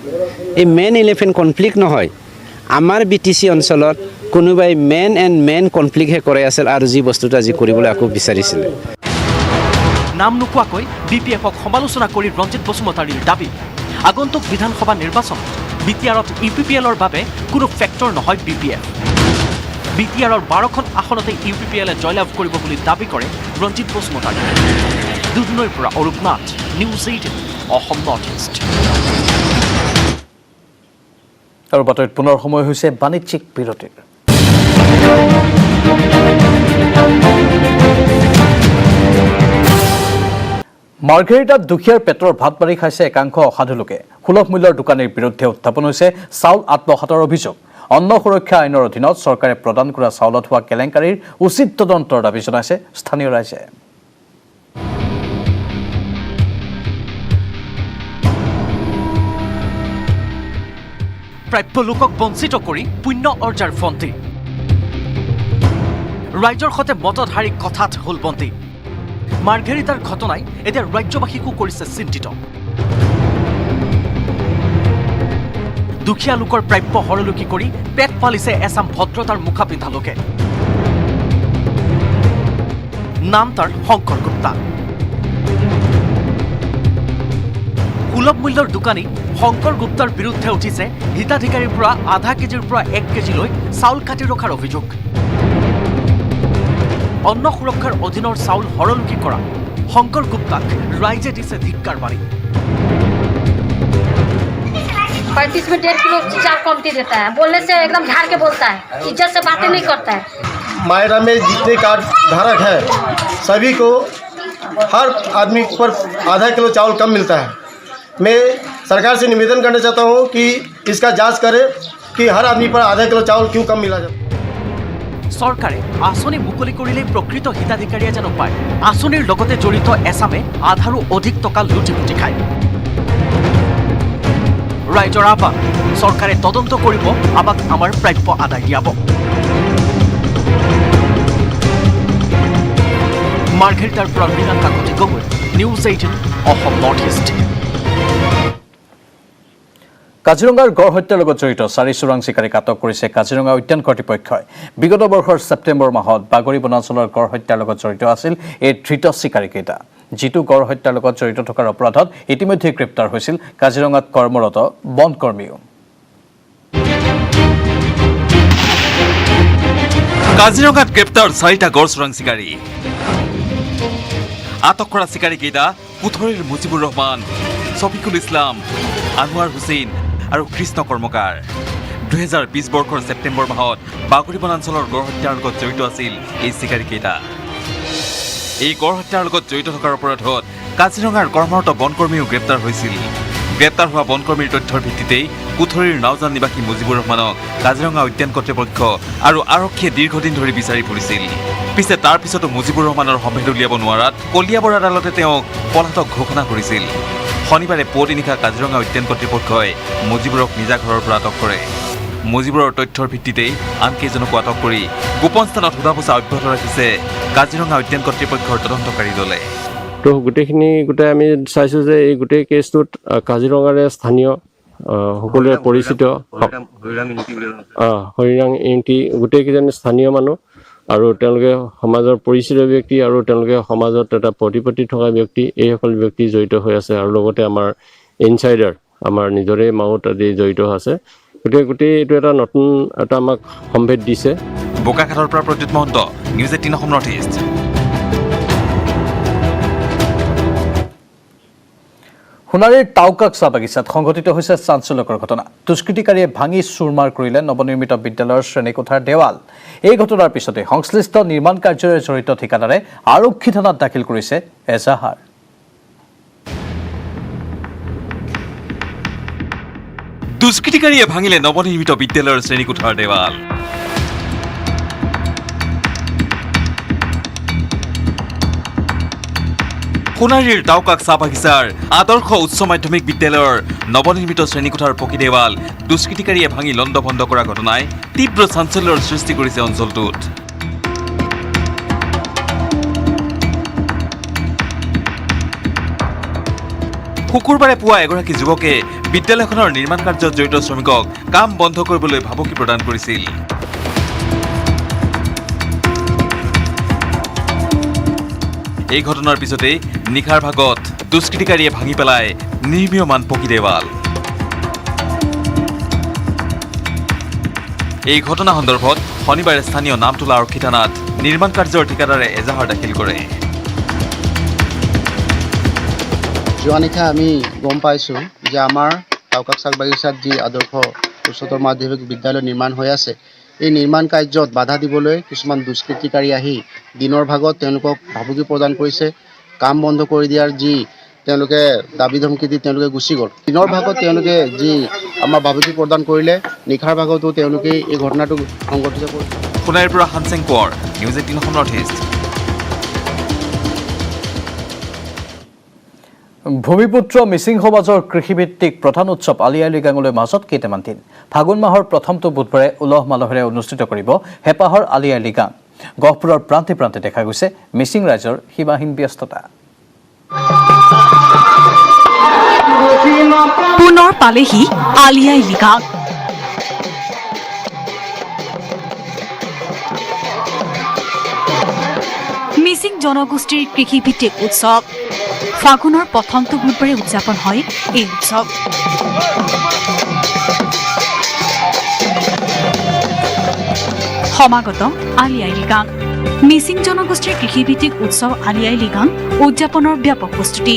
এই মেন ইলেফেণ্ট কনফ্লিক্ট নহয়, আমাৰ BTC অঞ্চলত কোনোবাই মেন কনফ্লিক্টহে কৰাই আছিল আৰু যি বস্তুটো আজি কৰিবলৈ আকৌ বিচাৰিছিলে।
নাম নোকোৱাকৈ BPFক সমালোচনা কৰি ৰঞ্জিত বসুমতাৰীৰ দাবী, আগন্তুক বিধানসভা নিৰ্বাচনত বিটিআৰত UPPLৰ বাবে কোনো ফেক্টৰ নহয় BPF। বিটিআৰৰ 12খন আসনতে UPPLে জয়লাভ কৰিব বুলি দাবী কৰে ৰঞ্জিত বসুমতাৰীয়ে। দুধনৈৰ পৰা Arup Nath, news 18 Assam north east.
আৰু বাতৰিত পুনৰ সময় হৈছে বাণিজ্যিক বিৰতিৰ। মাৰ্ঘেৰিটাত দুখীয়াৰ পেটৰ ভাত মাৰি খাইছে একাংশ অসাধু লোকে। সুলভ মূল্যৰ দোকানীৰ বিৰুদ্ধে উত্থাপন হৈছে চাউল আত্মসাতৰ অভিযোগ। অন্ন সুৰক্ষা আইনৰ অধীনত চৰকাৰে প্ৰদান কৰা চাউলত হোৱা কেলেংকাৰীৰ উচিত তদন্তৰ দাবী জনাইছে স্থানীয় ৰাইজে।
প্ৰাপ্য লোকক বঞ্চিত কৰি পুণ্য অৰ্জাৰ ফন্তি। ৰাইজৰ সৈতে মতত হাৰি কথাত হ'ল বন্দী। মাৰ্ঘেৰিটাৰ ঘটনাই এতিয়া ৰাজ্যবাসীকো কৰিছে চিন্তিত। দুখীয়া লোকৰ প্ৰাপ্য হৰলুকি কৰি পেট পালিছে এচাম ভদ্ৰতাৰ মুখা পিন্ধা লোকে। নাম তাৰ শংকৰ গুপ্তা। সুলভ মূল্যৰ দোকানী শংকৰ গুপ্তাৰ বিৰুদ্ধে উঠিছে হিতাধিকাৰীৰ পৰা আধা কেজিৰ পৰা 1 কেজিলৈ চাউল কাটি ৰখাৰ অভিযোগ। অন্ন সুৰক্ষাৰ অধীনৰ চাউল হৰলুকি কৰা শংকৰ গুপ্তাক ৰাইজে দিছে ধিক্কাৰ বাণী।
35 में 1.5 किलो चावल कमती देता है, बोलने से एकदम झाड़ के बोलता है, इज्जत से बातें नहीं करता है।
मायरा में जितने कार्ड धारक है सभी को हर आदमी पर आधा किलो चावल कम मिलता है। मैं सरकार से निवेदन करना चाहता हूँ कि इसका जांच करे कि हर आदमी पर आधा किलो चावल क्यों कम मिला जाता है।
চৰকাৰে আঁচনি মুকলি কৰিলে প্ৰকৃত হিতাধিকাৰীয়ে যেন পায়, আঁচনিৰ লগতে জড়িত এচামে আধাৰো অধিক টকা লুটি পুটি খায়। ৰাইজৰ আহ্বান চৰকাৰে তদন্ত কৰিব আমাক আমাৰ প্ৰাপ্য আদায় দিয়াব মাৰ্ঘেৰিটাৰ পৰা Mrinal Kakati Gogoi news 18 Assam north east
কাজিৰঙাৰ গড় হত্যাৰ লগত জড়িত 4 চোৰাং চিকাৰীক আটক কৰিছে কাজিৰঙা উদ্যান কৰ্তৃপক্ষই বিগত বৰ্ষৰ ছেপ্টেম্বৰ মাহত বাগৰি বনাঞ্চলৰ গড় হত্যাৰ লগত জড়িত আছিল এই ধৃত চিকাৰীকেইটা যিটো গড় হত্যাৰ লগত জড়িত থকাৰ অপৰাধত ইতিমধ্যে গ্ৰেপ্তাৰ হৈছিল কাজিৰঙাত কৰ্মৰত বনকৰ্মীও
কাজিৰঙাত গ্ৰেপ্তাৰ 4টা গড় চোৰাং চিকাৰী আটক কৰা চিকাৰীকেইটা পুথৰিৰ মুজিবুৰ ৰহমান ছফিকুল ইছলাম আনোৱাৰ হুছেইন আৰু কৃষ্ণ কৰ্মকাৰ 2020 বৰ্ষৰ ছেপ্টেম্বৰ মাহত বাগৰি বনাঞ্চলৰ গড় হত্যাৰ লগত জড়িত আছিল এই চিকাৰীকেইটা এই গড় হত্যাৰ লগত জড়িত থকাৰ অপৰাধত কাজিৰঙাৰ কৰ্মৰত বনকৰ্মীও গ্ৰেপ্তাৰ হৈছিল গ্ৰেপ্তাৰ হোৱা বনকৰ্মীৰ তথ্যৰ ভিত্তিতেই পুথৰিৰ নাওজান নিবাসী মুজিবুৰ ৰহমানক কাজিৰঙা উদ্যান কৰ্তৃপক্ষ আৰু আৰক্ষীয়ে দীৰ্ঘদিন ধৰি বিচাৰি ফুৰিছিল পিছে তাৰ পিছতো মুজিবুৰ ৰহমানৰ সম্ভেদ উলিয়াব নোৱাৰাত কলিয়াবৰ আদালতে তেওঁক পলাতক ঘোষণা কৰিছিল শনিবাৰে পুৱতি নিশা কাজিৰঙা উদ্যান কৰ্তৃপক্ষই মুজিবুৰক নিজা ঘৰৰ পৰা আটক কৰে মুজিবুৰৰ তথ্যৰ ভিত্তিতেই আন কেইজনকো আটক কৰি গোপন স্থানত সোধা পোছা অব্যাহত ৰাখিছে কাজিৰঙা উদ্যান কৰ্তৃপক্ষৰ তদন্তকাৰী দলে
তো গোটেই আমি চাইছোঁ যে এই গোটেই কেছটোত কাজিৰঙাৰে স্থানীয় সকলোৱে পৰিচিত হৰিৰাং ইংটি গোটেইকেইজন স্থানীয় মানুহ আৰু তেওঁলোকে সমাজৰ পৰিচিত ব্যক্তি আৰু তেওঁলোকে সমাজত এটা প্ৰতিপত্তি থকা ব্যক্তি এইসকল ব্যক্তি জড়িত হৈ আছে আৰু লগতে আমাৰ ইনচাইডাৰ আমাৰ নিজৰে মাউত আদি জড়িত আছে গোটেই এইটো এটা নতুন এটা আমাক সম্ভেদ দিছে
বোকাখাটৰ পৰা Pradyut Mahanta news 18 Assam north east
সোণাৰীৰ টাউকাক চাহ বাগিচাত সংঘটিত হৈছে চাঞ্চল্যকৰ ঘটনা দুষ্কৃতিকাৰীয়ে ভাঙি চুৰমাৰ কৰিলে নৱনিৰ্মিত বিদ্যালয়ৰ শ্ৰেণীকোঠাৰ দেৱাল এই ঘটনাৰ পিছতে সংশ্লিষ্ট নিৰ্মাণ কাৰ্যৰে জড়িত ঠিকাদাৰে আৰক্ষী থানাত দাখিল কৰিছে এজাহাৰ
দুষ্কৃতিকাৰীয়ে ভাঙিলে নৱনিৰ্মিত বিদ্যালয়ৰ শ্ৰেণীকোঠাৰ দেৱাল সোণাৰীৰ টাউকাক চাহ বাগিচাৰ আদৰ্শ উচ্চ মাধ্যমিক বিদ্যালয়ৰ নৱনিৰ্মিত শ্ৰেণীকোঠাৰ পকী দেৱাল দুষ্কৃতিকাৰীয়ে ভাঙি লণ্ডভণ্ড কৰা ঘটনাই তীব্ৰ চাঞ্চল্যৰ সৃষ্টি কৰিছে অঞ্চলটোত শুকুৰবাৰে পুৱা এগৰাকী যুৱকে বিদ্যালয়খনৰ নিৰ্মাণ কাৰ্যত জড়িত শ্ৰমিকক কাম বন্ধ কৰিবলৈ ভাবুকি প্ৰদান কৰিছিল এই ঘটনাৰ পিছতে নিশাৰ ভাগত দুষ্কৃতিকাৰীয়ে ভাঙি পেলায় নিৰ্মীয়মান পকী দেৱাল এই ঘটনা সন্দৰ্ভত শনিবাৰে স্থানীয় নামতোলা আৰক্ষী থানাত নিৰ্মাণ কাৰ্যৰ ঠিকাদাৰে এজাহাৰ দাখিল কৰে
যোৱা নিশা আমি গম পাইছোঁ যে আমাৰ টাউকাক চাহ বাগিচাত যি আদৰ্শ উচ্চতৰ মাধ্যমিক বিদ্যালয় নিৰ্মাণ হৈ আছে এই নিৰ্মাণ কাৰ্যত বাধা দিবলৈ কিছুমান দুষ্কৃতিকাৰী আহি দিনৰ ভাগত তেওঁলোকক ভাবুকি প্ৰদান কৰিছে কাম বন্ধ কৰি দিয়াৰ যি তেওঁলোকে দাবী ধমকি দি তেওঁলোকে গুচি গ'ল দিনৰ ভাগত তেওঁলোকে যি আমাৰ ভাবুকি প্ৰদান কৰিলে নিশাৰ ভাগতো তেওঁলোকে এই ঘটনাটো সংঘটিত কৰিছে
সোণাৰীৰ পৰা Hanseng Konwar news 18 Assam north east
ভূমিপুত্ৰ মিচিং সমাজৰ কৃষিভিত্তিক প্ৰধান উৎসৱ আলি আই লৃগাঙলৈ মাজত কেইটামান দিন ফাগুন মাহৰ প্ৰথমটো বুধবাৰে উলহ মালহেৰে অনুষ্ঠিত কৰিব হেপাহৰ আলি আই লৃগাং গহপুৰৰ প্ৰান্তে প্ৰান্তে দেখা গৈছে মিচিং ৰাইজৰ সীমাহীন ব্যস্ততা
পুনৰ পালেহি আলি আই লৃগাং মিচিং জনগোষ্ঠীৰ কৃষিভিত্তিক উৎসৱ ফাগুনৰ প্ৰথমটো বুধবাৰে উদযাপন হয় এই উৎসৱ সমাগত আলি আই লৃগাং মিচিং জনগোষ্ঠীৰ কৃষিভিত্তিক উৎসৱ আলি আই লৃগাং উদযাপনৰ ব্যাপক প্ৰস্তুতি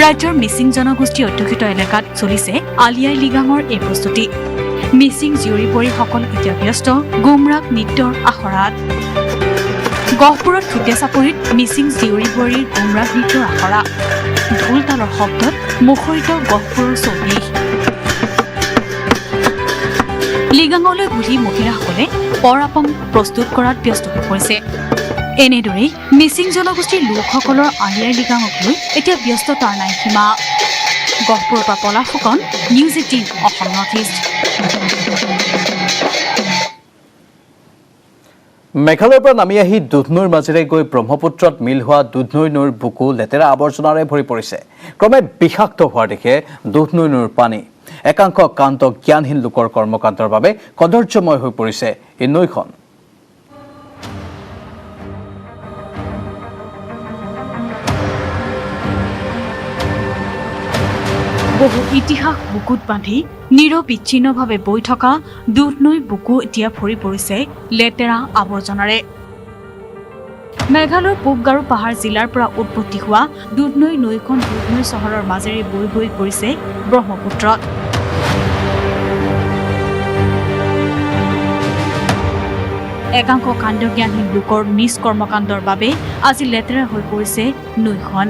ৰাজ্যৰ মিচিং জনগোষ্ঠী অধ্যুষিত এলেকাত চলিছে আলি আই লৃগাঙৰ এই প্ৰস্তুতি মিচিং জীয়ৰী বোৱাৰীসকল এতিয়া ব্যস্ত গুমৰাগ নৃত্যৰ আখৰাত গহপুৰত খুটীয়া চাপৰিত মিচিং জীয়ৰী বোৱাৰীৰ গুমৰাগ নৃত্যৰ আখৰা ঢোল তালৰ শব্দত মুখৰিত গহপুৰৰ চৌদিশ লৃগাঙলৈ ঘূৰি মহিলাসকলে পৰাপং প্ৰস্তুত কৰাত ব্যস্ত হৈ পৰিছে এনেদৰেই মিচিং জনগোষ্ঠীৰ লোকসকলৰ আলি আই লৃগাঙক লৈ এতিয়া ব্যস্ততাৰ নাই সীমা গহপুৰৰ পৰা Palash Phukan, news 18 Assam north east.
মেঘালয়ৰ পৰা নামি আহি দুধনৈৰ মাজেৰে গৈ ব্ৰহ্মপুত্ৰত মিল হোৱা দুধনৈ নৈৰ বুকু লেতেৰা আৱৰ্জনাৰে ভৰি পৰিছে। ক্ৰমে বিষাক্ত হোৱাৰ দিশে দুধনৈ নৈৰ পানী। একাংশ কান্ত জ্ঞানহীন লোকৰ কৰ্মকাণ্ডৰ বাবে কদৰ্যময় হৈ পৰিছে এই নৈখন।
বহু ইতিহাস বুকুত বান্ধি নিৰবিচ্ছিন্নভাৱে বৈ থকা দুধনৈ বুকু এতিয়া ভৰি পৰিছে লেতেৰা আৱৰ্জনাৰে। মেঘালয়ৰ পূব গাৰো পাহাৰ জিলাৰ পৰা উৎপত্তি হোৱা দুধনৈ নৈখন দুধনৈ চহৰৰ মাজেৰে বৈ গৈ পৰিছে ব্ৰহ্মপুত্ৰত। একাংশ কাণ্ডজ্ঞানহীন লোকৰ নিজ কৰ্মকাণ্ডৰ বাবে আজি লেতেৰা হৈ পৰিছে নৈখন।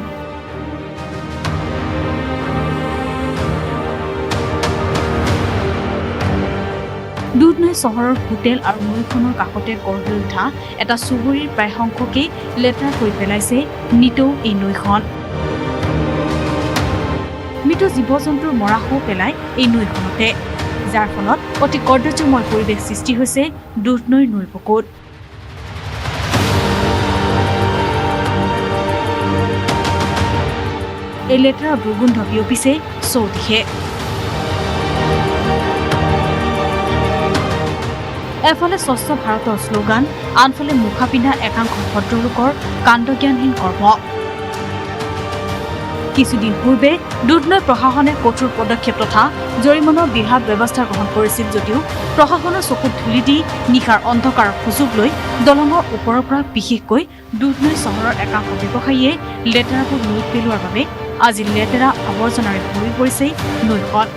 দুধনৈ চহৰৰ হোটেল আৰু নৈখনৰ কাষতে গঢ় লৈ উঠা এটা চুবুৰীৰ প্ৰায় সংখ্যকেই লেতেৰা কৰি পেলাইছে নিতৌ এই নৈখন। মৃত জীৱ জন্তুৰ মৰাশো পেলাই এই নৈখনতে, যাৰ ফলত অতি কদৰ্যময় পৰিৱেশ সৃষ্টি হৈছে দুধনৈৰ নৈৰ বুকুত। এই লেতেৰা দুৰ্গন্ধ বিয়পিছে চৌদিশে। এফালে স্বচ্ছ ভাৰতৰ শ্লোগান, আনফালে মুখা পিন্ধা একাংশ ভদ্ৰলোকৰ কাণ্ডজ্ঞানহীন কৰ্ম। কিছুদিন পূৰ্বে দুধনৈ প্ৰশাসনে কঠোৰ পদক্ষেপ তথা জৰিমনাৰ বৃহৎ ব্যৱস্থা গ্ৰহণ কৰিছিল যদিও প্ৰশাসনৰ চকুত ধূলি দি নিশাৰ অন্ধকাৰৰ সুযোগ লৈ দলঙৰ ওপৰৰ পৰা বিশেষকৈ দুধনৈ চহৰৰ একাংশ ব্যৱসায়ীয়ে লেতেৰাবোৰ নৈত পেলোৱাৰ বাবে আজি লেতেৰা আৱৰ্জনাৰে ভৰি পৰিছে নৈখন।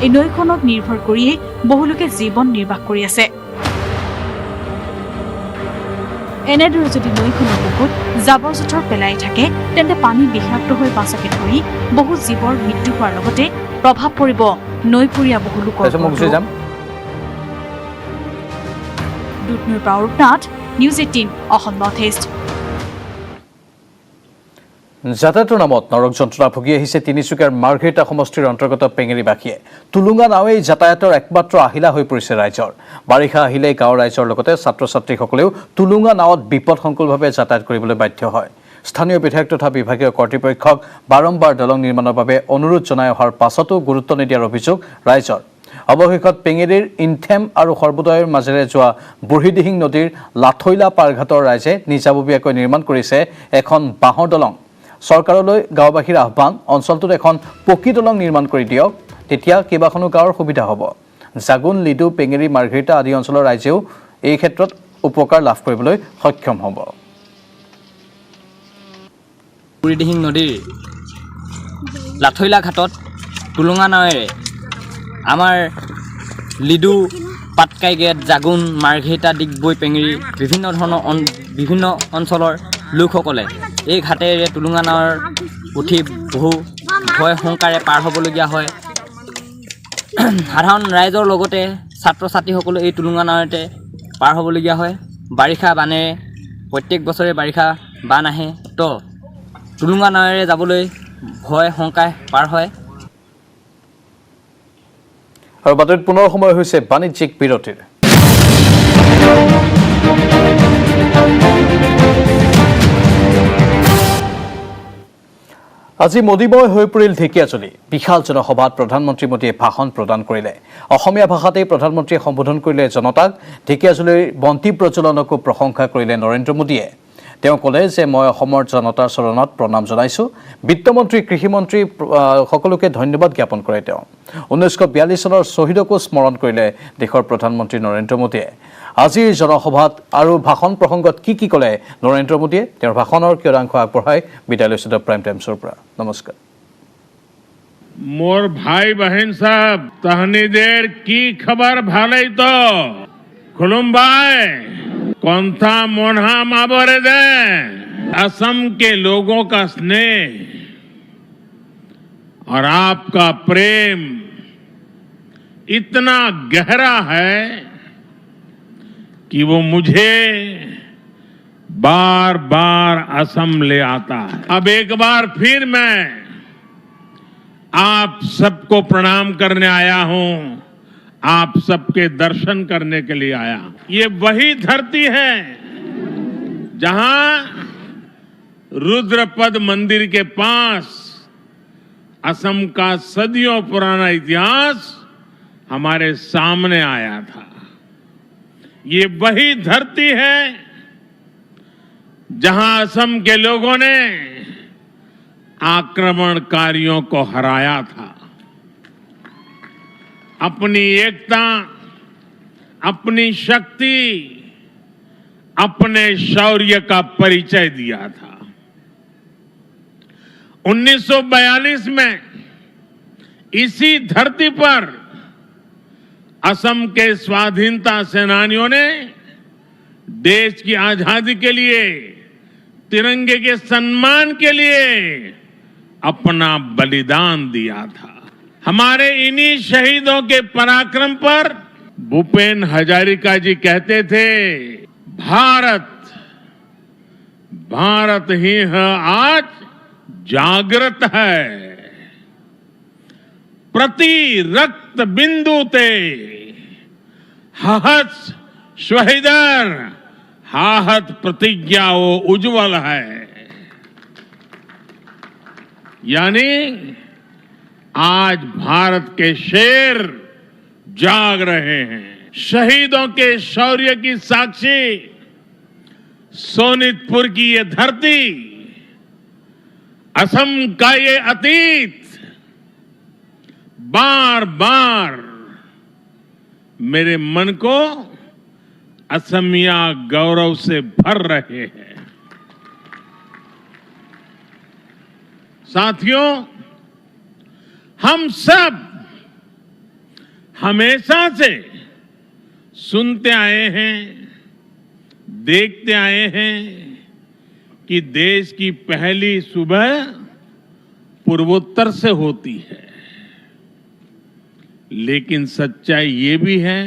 এই নৈখনক নিৰ্ভৰ কৰিয়ে বহুলোকে জীৱন নিৰ্বাহ কৰি আছে। এনেদৰে যদি নৈখনৰ বুকুত জাবৰ জোঁথৰ পেলাই থাকে তেন্তে পানী বিষাক্ত হৈ বাছকে ধৰি বহু জীৱৰ মৃত্যু হোৱাৰ লগতে প্ৰভাৱ পৰিব নৈপৰীয়া বহু লোকৰ। দুধনৈৰ পৰা অৰূপনাথ, নিউজ 18 অসম নৰ্থ ইষ্ট।
যাতায়াতৰ নামত নৰক যন্ত্ৰণা ভুগি আহিছে তিনিচুকীয়াৰ মাৰ্ঘেৰিটা সমষ্টিৰ অন্তৰ্গত পেঙেৰিবাসীয়ে। টুলুঙা নাৱেই যাতায়াতৰ একমাত্ৰ আহিলা হৈ পৰিছে ৰাইজৰ। বাৰিষা আহিলেই গাঁৱৰ ৰাইজৰ লগতে ছাত্ৰ ছাত্ৰীসকলেও টুলুঙা নাৱত বিপদসংকুলভাৱে যাতায়াত কৰিবলৈ বাধ্য হয়। স্থানীয় বিধায়ক তথা বিভাগীয় কৰ্তৃপক্ষক বাৰম্বাৰ দলং নিৰ্মাণৰ বাবে অনুৰোধ জনাই অহাৰ পাছতো গুৰুত্ব নিদিয়াৰ অভিযোগ ৰাইজৰ। অৱশেষত পেঙেৰিৰ ইনথেম আৰু সৰ্বোদয়ৰ মাজেৰে যোৱা বুঢ়ীদিহিং নদীৰ লাথৈলা পাৰঘাটৰ ৰাইজে নিজাববীয়াকৈ নিৰ্মাণ কৰিছে এখন বাঁহৰ দলং। চৰকাৰলৈ গাঁওবাসীৰ আহ্বান, অঞ্চলটোত এখন পকী দলং নিৰ্মাণ কৰি দিয়ক, তেতিয়া কেইবাখনো গাঁৱৰ সুবিধা হ'ব। জাগুন, লিডু, পেঙেৰি, মাৰ্ঘেৰিটা আদি অঞ্চলৰ ৰাইজেও এই ক্ষেত্ৰত উপকাৰ লাভ কৰিবলৈ সক্ষম হ'ব।
বুঢ়ীদিহিং নদীৰ লাথৈলা ঘাটত টুলুঙা নাৱেৰে আমাৰ লিডু, পাটকাই গেট, জাগুন, মাৰ্ঘেৰিটা, ডিগবৈ, পেঙেৰি বিভিন্ন অঞ্চলৰ লোকসকলে এই ঘাটেৰে টুলুঙা নাৱৰ উঠি বহু ভয় শংকাৰে পাৰ হ'বলগীয়া হয়। সাধাৰণ ৰাইজৰ লগতে ছাত্ৰ ছাত্ৰীসকলে এই টুলুঙা নাৱতে পাৰ হ'বলগীয়া হয়। বাৰিষা বানেৰে প্ৰত্যেক বছৰে বাৰিষা বান আহে, তো টুলুঙা নাৱেৰে যাবলৈ ভয় শংকাই পাৰ হয়।
আৰু বাতৰিত পুনৰ সময় হৈছে বাণিজ্যিক বিৰতিৰ। আজি মোদীময় হৈ পৰিল ঢেকীয়াজুলি। বিশাল জনসভাত প্ৰধানমন্ত্ৰী মোদীয়ে ভাষণ প্ৰদান কৰিলে। অসমীয়া ভাষাতেই প্ৰধানমন্ত্ৰীয়ে সম্বোধন কৰিলে জনতাক। ঢেকীয়াজুলিৰ বন্তি প্ৰজ্বলনকো প্ৰশংসা কৰিলে নৰেন্দ্ৰ মোদীয়ে। তেওঁ ক'লে যে মই অসমৰ জনতাৰ চৰণত প্ৰণাম জনাইছোঁ। বিত্তমন্ত্ৰী, কৃষিমন্ত্ৰী সকলোকে ধন্যবাদ জ্ঞাপন কৰে তেওঁ। 1942 চনৰ শ্বহীদকো স্মৰণ কৰিলে দেশৰ প্ৰধানমন্ত্ৰী নৰেন্দ্ৰ মোদীয়ে। আজিৰ জনসভাত আৰু ভাষণ প্ৰসংগত কি ক'লে নৰেন্দ্ৰ মোদীয়ে, তেওঁৰ ভাষণৰ কিয়দাংশ আগবঢ়াই বিদায় লৈছোঁ দ্য প্ৰাইম টাইমছৰ পৰা। নমস্কাৰ।
मोर भाई बहन सब तहनी देर की खबर भाले तो खुलुम्बाई कौनथा मोन्हा माबरे दे। असम के लोगों का स्नेह और आपका प्रेम इतना गहरा है कि वो मुझे बार बार असम ले आता है। अब एक बार फिर मैं आप सबको प्रणाम करने आया हूं, आप सबके दर्शन करने के लिए आया हूं। ये वही धरती है जहां रुद्रपद मंदिर के पास असम का सदियों पुराना इतिहास हमारे सामने आया था। ये वही धरती है जहां असम के लोगों ने आक्रमणकारियों को हराया था, अपनी एकता, अपनी शक्ति, अपने शौर्य का परिचय दिया था। 1942 में इसी धरती पर असम के स्वाधीनता सेनानियों ने देश की आजादी के लिए, तिरंगे के सम्मान के लिए अपना बलिदान दिया था। हमारे इन्हीं शहीदों के पराक्रम पर भूपेन हजारिका जी कहते थे, भारत भारत ही है आज जागृत है, प्रति रक्त बिंदु ते हहस शहीदर हाहत प्रतिज्ञा वो उज्जवल है। यानी आज भारत के शेर जाग रहे हैं। शहीदों के शौर्य की साक्षी सोनितपुर की ये धरती, असम का ये अतीत बार बार मेरे मन को असमिया गौरव से भर रहे हैं। साथियों, हम सब हमेशा से सुनते आए हैं, देखते आए हैं कि देश की पहली सुबह पूर्वोत्तर से होती है। लेकिन सच्चाई ये भी है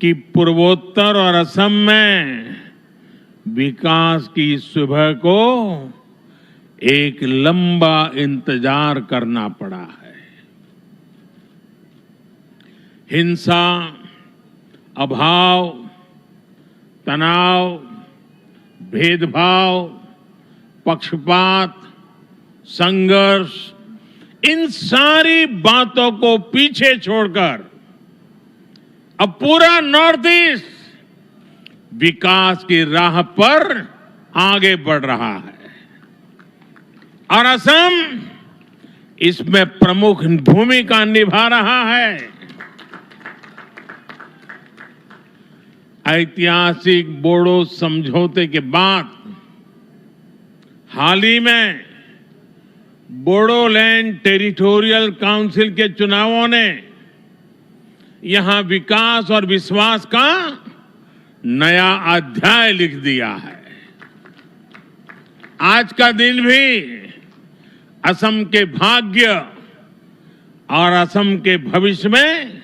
कि पूर्वोत्तर और असम में विकास की सुबह को एक लंबा इंतजार करना पड़ा है। हिंसा, अभाव, तनाव, भेदभाव, पक्षपात, संघर्ष, इन सारी बातों को पीछे छोड़कर अब पूरा नॉर्थ ईस्ट विकास की राह पर आगे बढ़ रहा है और असम इसमें प्रमुख भूमिका निभा रहा है। ऐतिहासिक बोडो समझौते के बाद हाल ही में बोडोलैंड टेरिटोरियल काउंसिल के चुनावों ने यहां विकास और विश्वास का नया अध्याय लिख दिया है। आज का दिन भी असम के भाग्य और असम के भविष्य में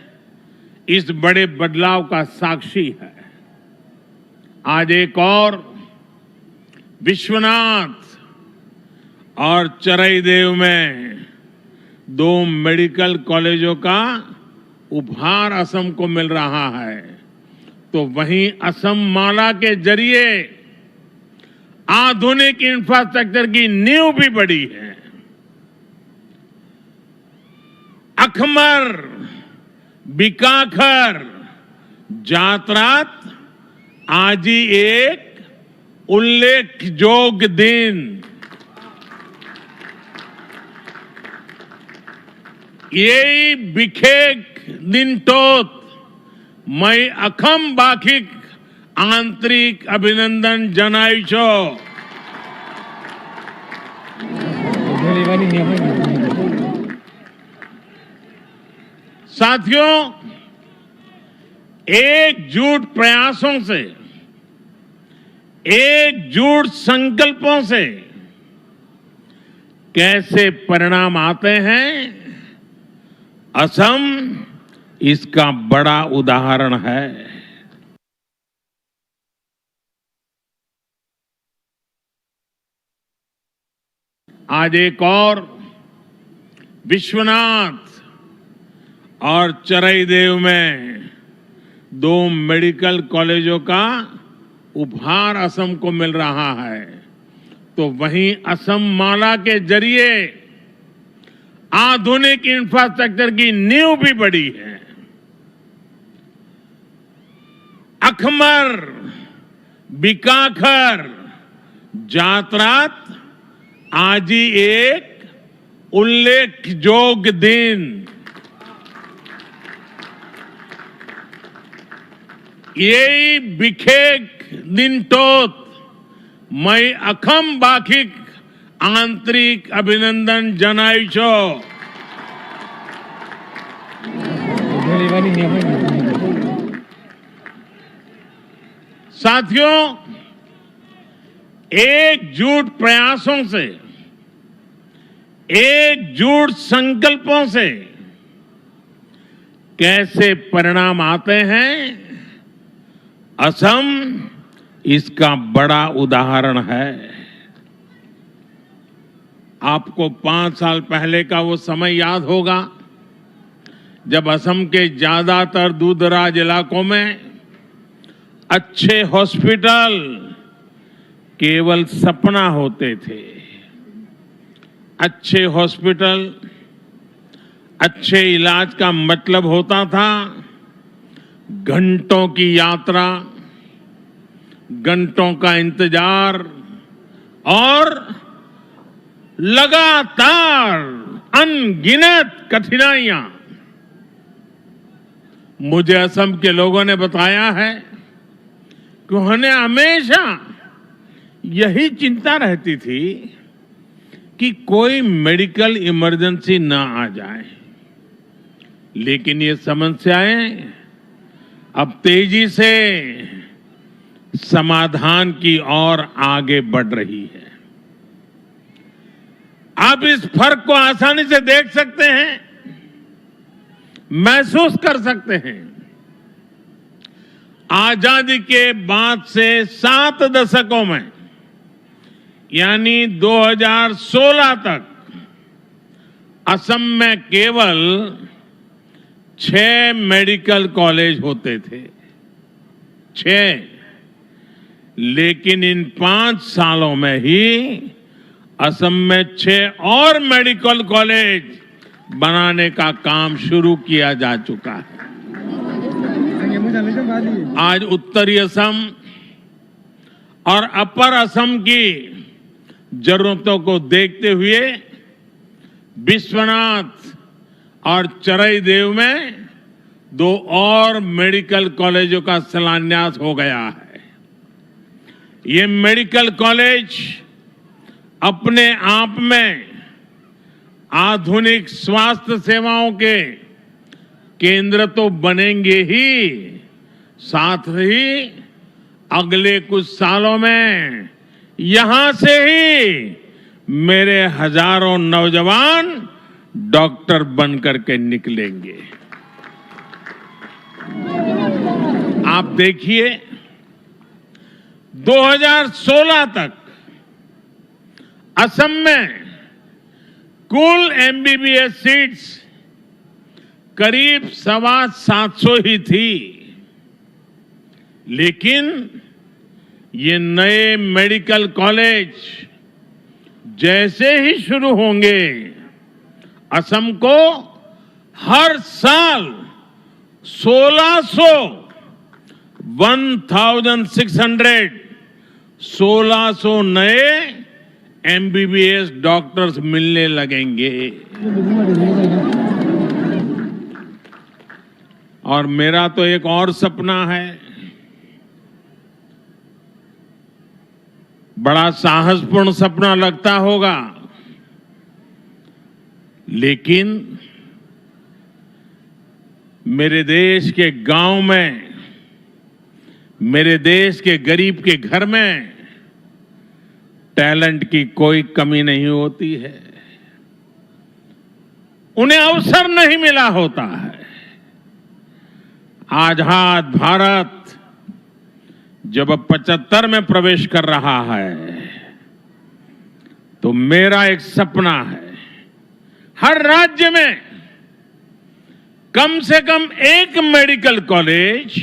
इस बड़े बदलाव का साक्षी है। आज एक और विश्वनाथ और चरईदेव में 2 मेडिकल कॉलेजों का उपहार असम को मिल रहा है, तो वहीं असम माला के जरिए आधुनिक इंफ्रास्ट्रक्चर की नींव भी बढ़ी है। अखमर, बिकाखर, जातरात आज ही एक उल्लेखयोग्य दिन। यही बिखेक दिन टोत मैं अखम बाखिक आंतरिक अभिनंदन जनाइछो। साथियों, एकजुट प्रयासों से, एकजुट संकल्पों से कैसे परिणाम आते हैं, असम इसका बड़ा उदाहरण है। आज एक और विश्वनाथ और चरईदेव में 2 मेडिकल कॉलेजों का उपहार असम को मिल रहा है, तो वहीं असम माला के जरिए आधुनिक इंफ्रास्ट्रक्चर की नींव भी बढ़ी है। अखमर, बिकाखर, जातरात आज ही एक उल्लेखयोग्य दिन। यही बिखेक निंटोत मैं अखम बाखिक आंतरिक अभिनंदन जनाइछो। साथियों, एकजुट प्रयासों से, एकजुट संकल्पों से कैसे परिणाम आते हैं, असम इसका बड़ा उदाहरण है। आपको 5 साल पहले का वो समय याद होगा जब असम के ज्यादातर दूरदराज इलाकों में अच्छे हॉस्पिटल केवल सपना होते थे। अच्छे हॉस्पिटल, अच्छे इलाज का मतलब होता था घंटों की यात्रा, घंटों का इंतजार और लगातार अनगिनत कठिनाइयां। मुझे असम के लोगों ने बताया है कि उन्हें हमेशा यही चिंता रहती थी कि कोई मेडिकल इमरजेंसी ना आ जाए, लेकिन ये समस्याएं अब तेजी से समाधान की ओर आगे बढ़ रही है। आप इस फर्क को आसानी से देख सकते हैं, महसूस कर सकते हैं। आजादी के बाद से 7 दशकों में, यानी 2016 तक असम में केवल 6 मेडिकल कॉलेज होते थे, 6। लेकिन इन 5 सालों में ही असम में 6 और मेडिकल कॉलेज बनाने का काम शुरू किया जा चुका है। आज उत्तरी असम और अपर असम की जरूरतों को देखते हुए विश्वनाथ और चरईदेव में 2 और मेडिकल कॉलेजों का शिलान्यास हो गया है। ये मेडिकल कॉलेज अपने आप में आधुनिक स्वास्थ्य सेवाओं के केंद्र तो बनेंगे ही, साथ ही अगले कुछ सालों में यहां से ही मेरे हजारों नौजवान डॉक्टर बनकर के निकलेंगे। आप देखिए, 2016 तक असम में कुल एमबीबीएस सीट्स करीब 750 ही थी, लेकिन ये नए मेडिकल कॉलेज जैसे ही शुरू होंगे, असम को हर साल 1600 नए एमबीबीएस डॉक्टर्स मिलने लगेंगे। और मेरा तो एक और सपना है, बड़ा साहसपूर्ण सपना लगता होगा, लेकिन मेरे देश के गांव में, मेरे देश के गरीब के घर में टैलेंट की कोई कमी नहीं होती है, उन्हें अवसर नहीं मिला होता है। आजाद भारत जब अब 75 में प्रवेश कर रहा है, तो मेरा एक सपना है, हर राज्य में कम से कम एक मेडिकल कॉलेज,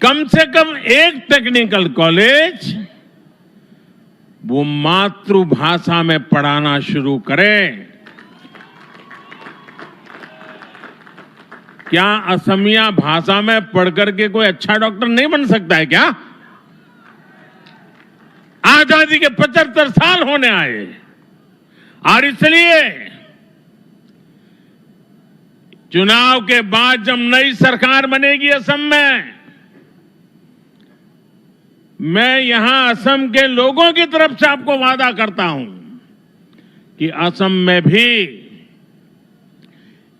कम से कम एक टेक्निकल कॉलेज वो मातृभाषा में पढ़ाना शुरू करें। क्या असमिया भाषा में पढ़ करके कोई अच्छा डॉक्टर नहीं बन सकता है क्या? आजादी के 75 साल होने आए और इसलिए चुनाव के बाद जब नई सरकार बनेगी असम में, मैं यहां असम के लोगों की तरफ से आपको वादा करता हूं कि असम में भी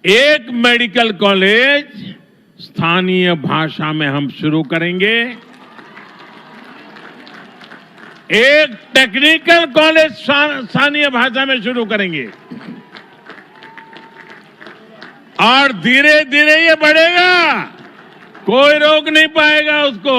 एक मेडिकल कॉलेज स्थानीय भाषा में हम शुरू करेंगे, एक टेक्निकल कॉलेज स्थानीय भाषा में शुरू करेंगे और धीरे धीरे ये बढ़ेगा, कोई रोक नहीं पाएगा उसको।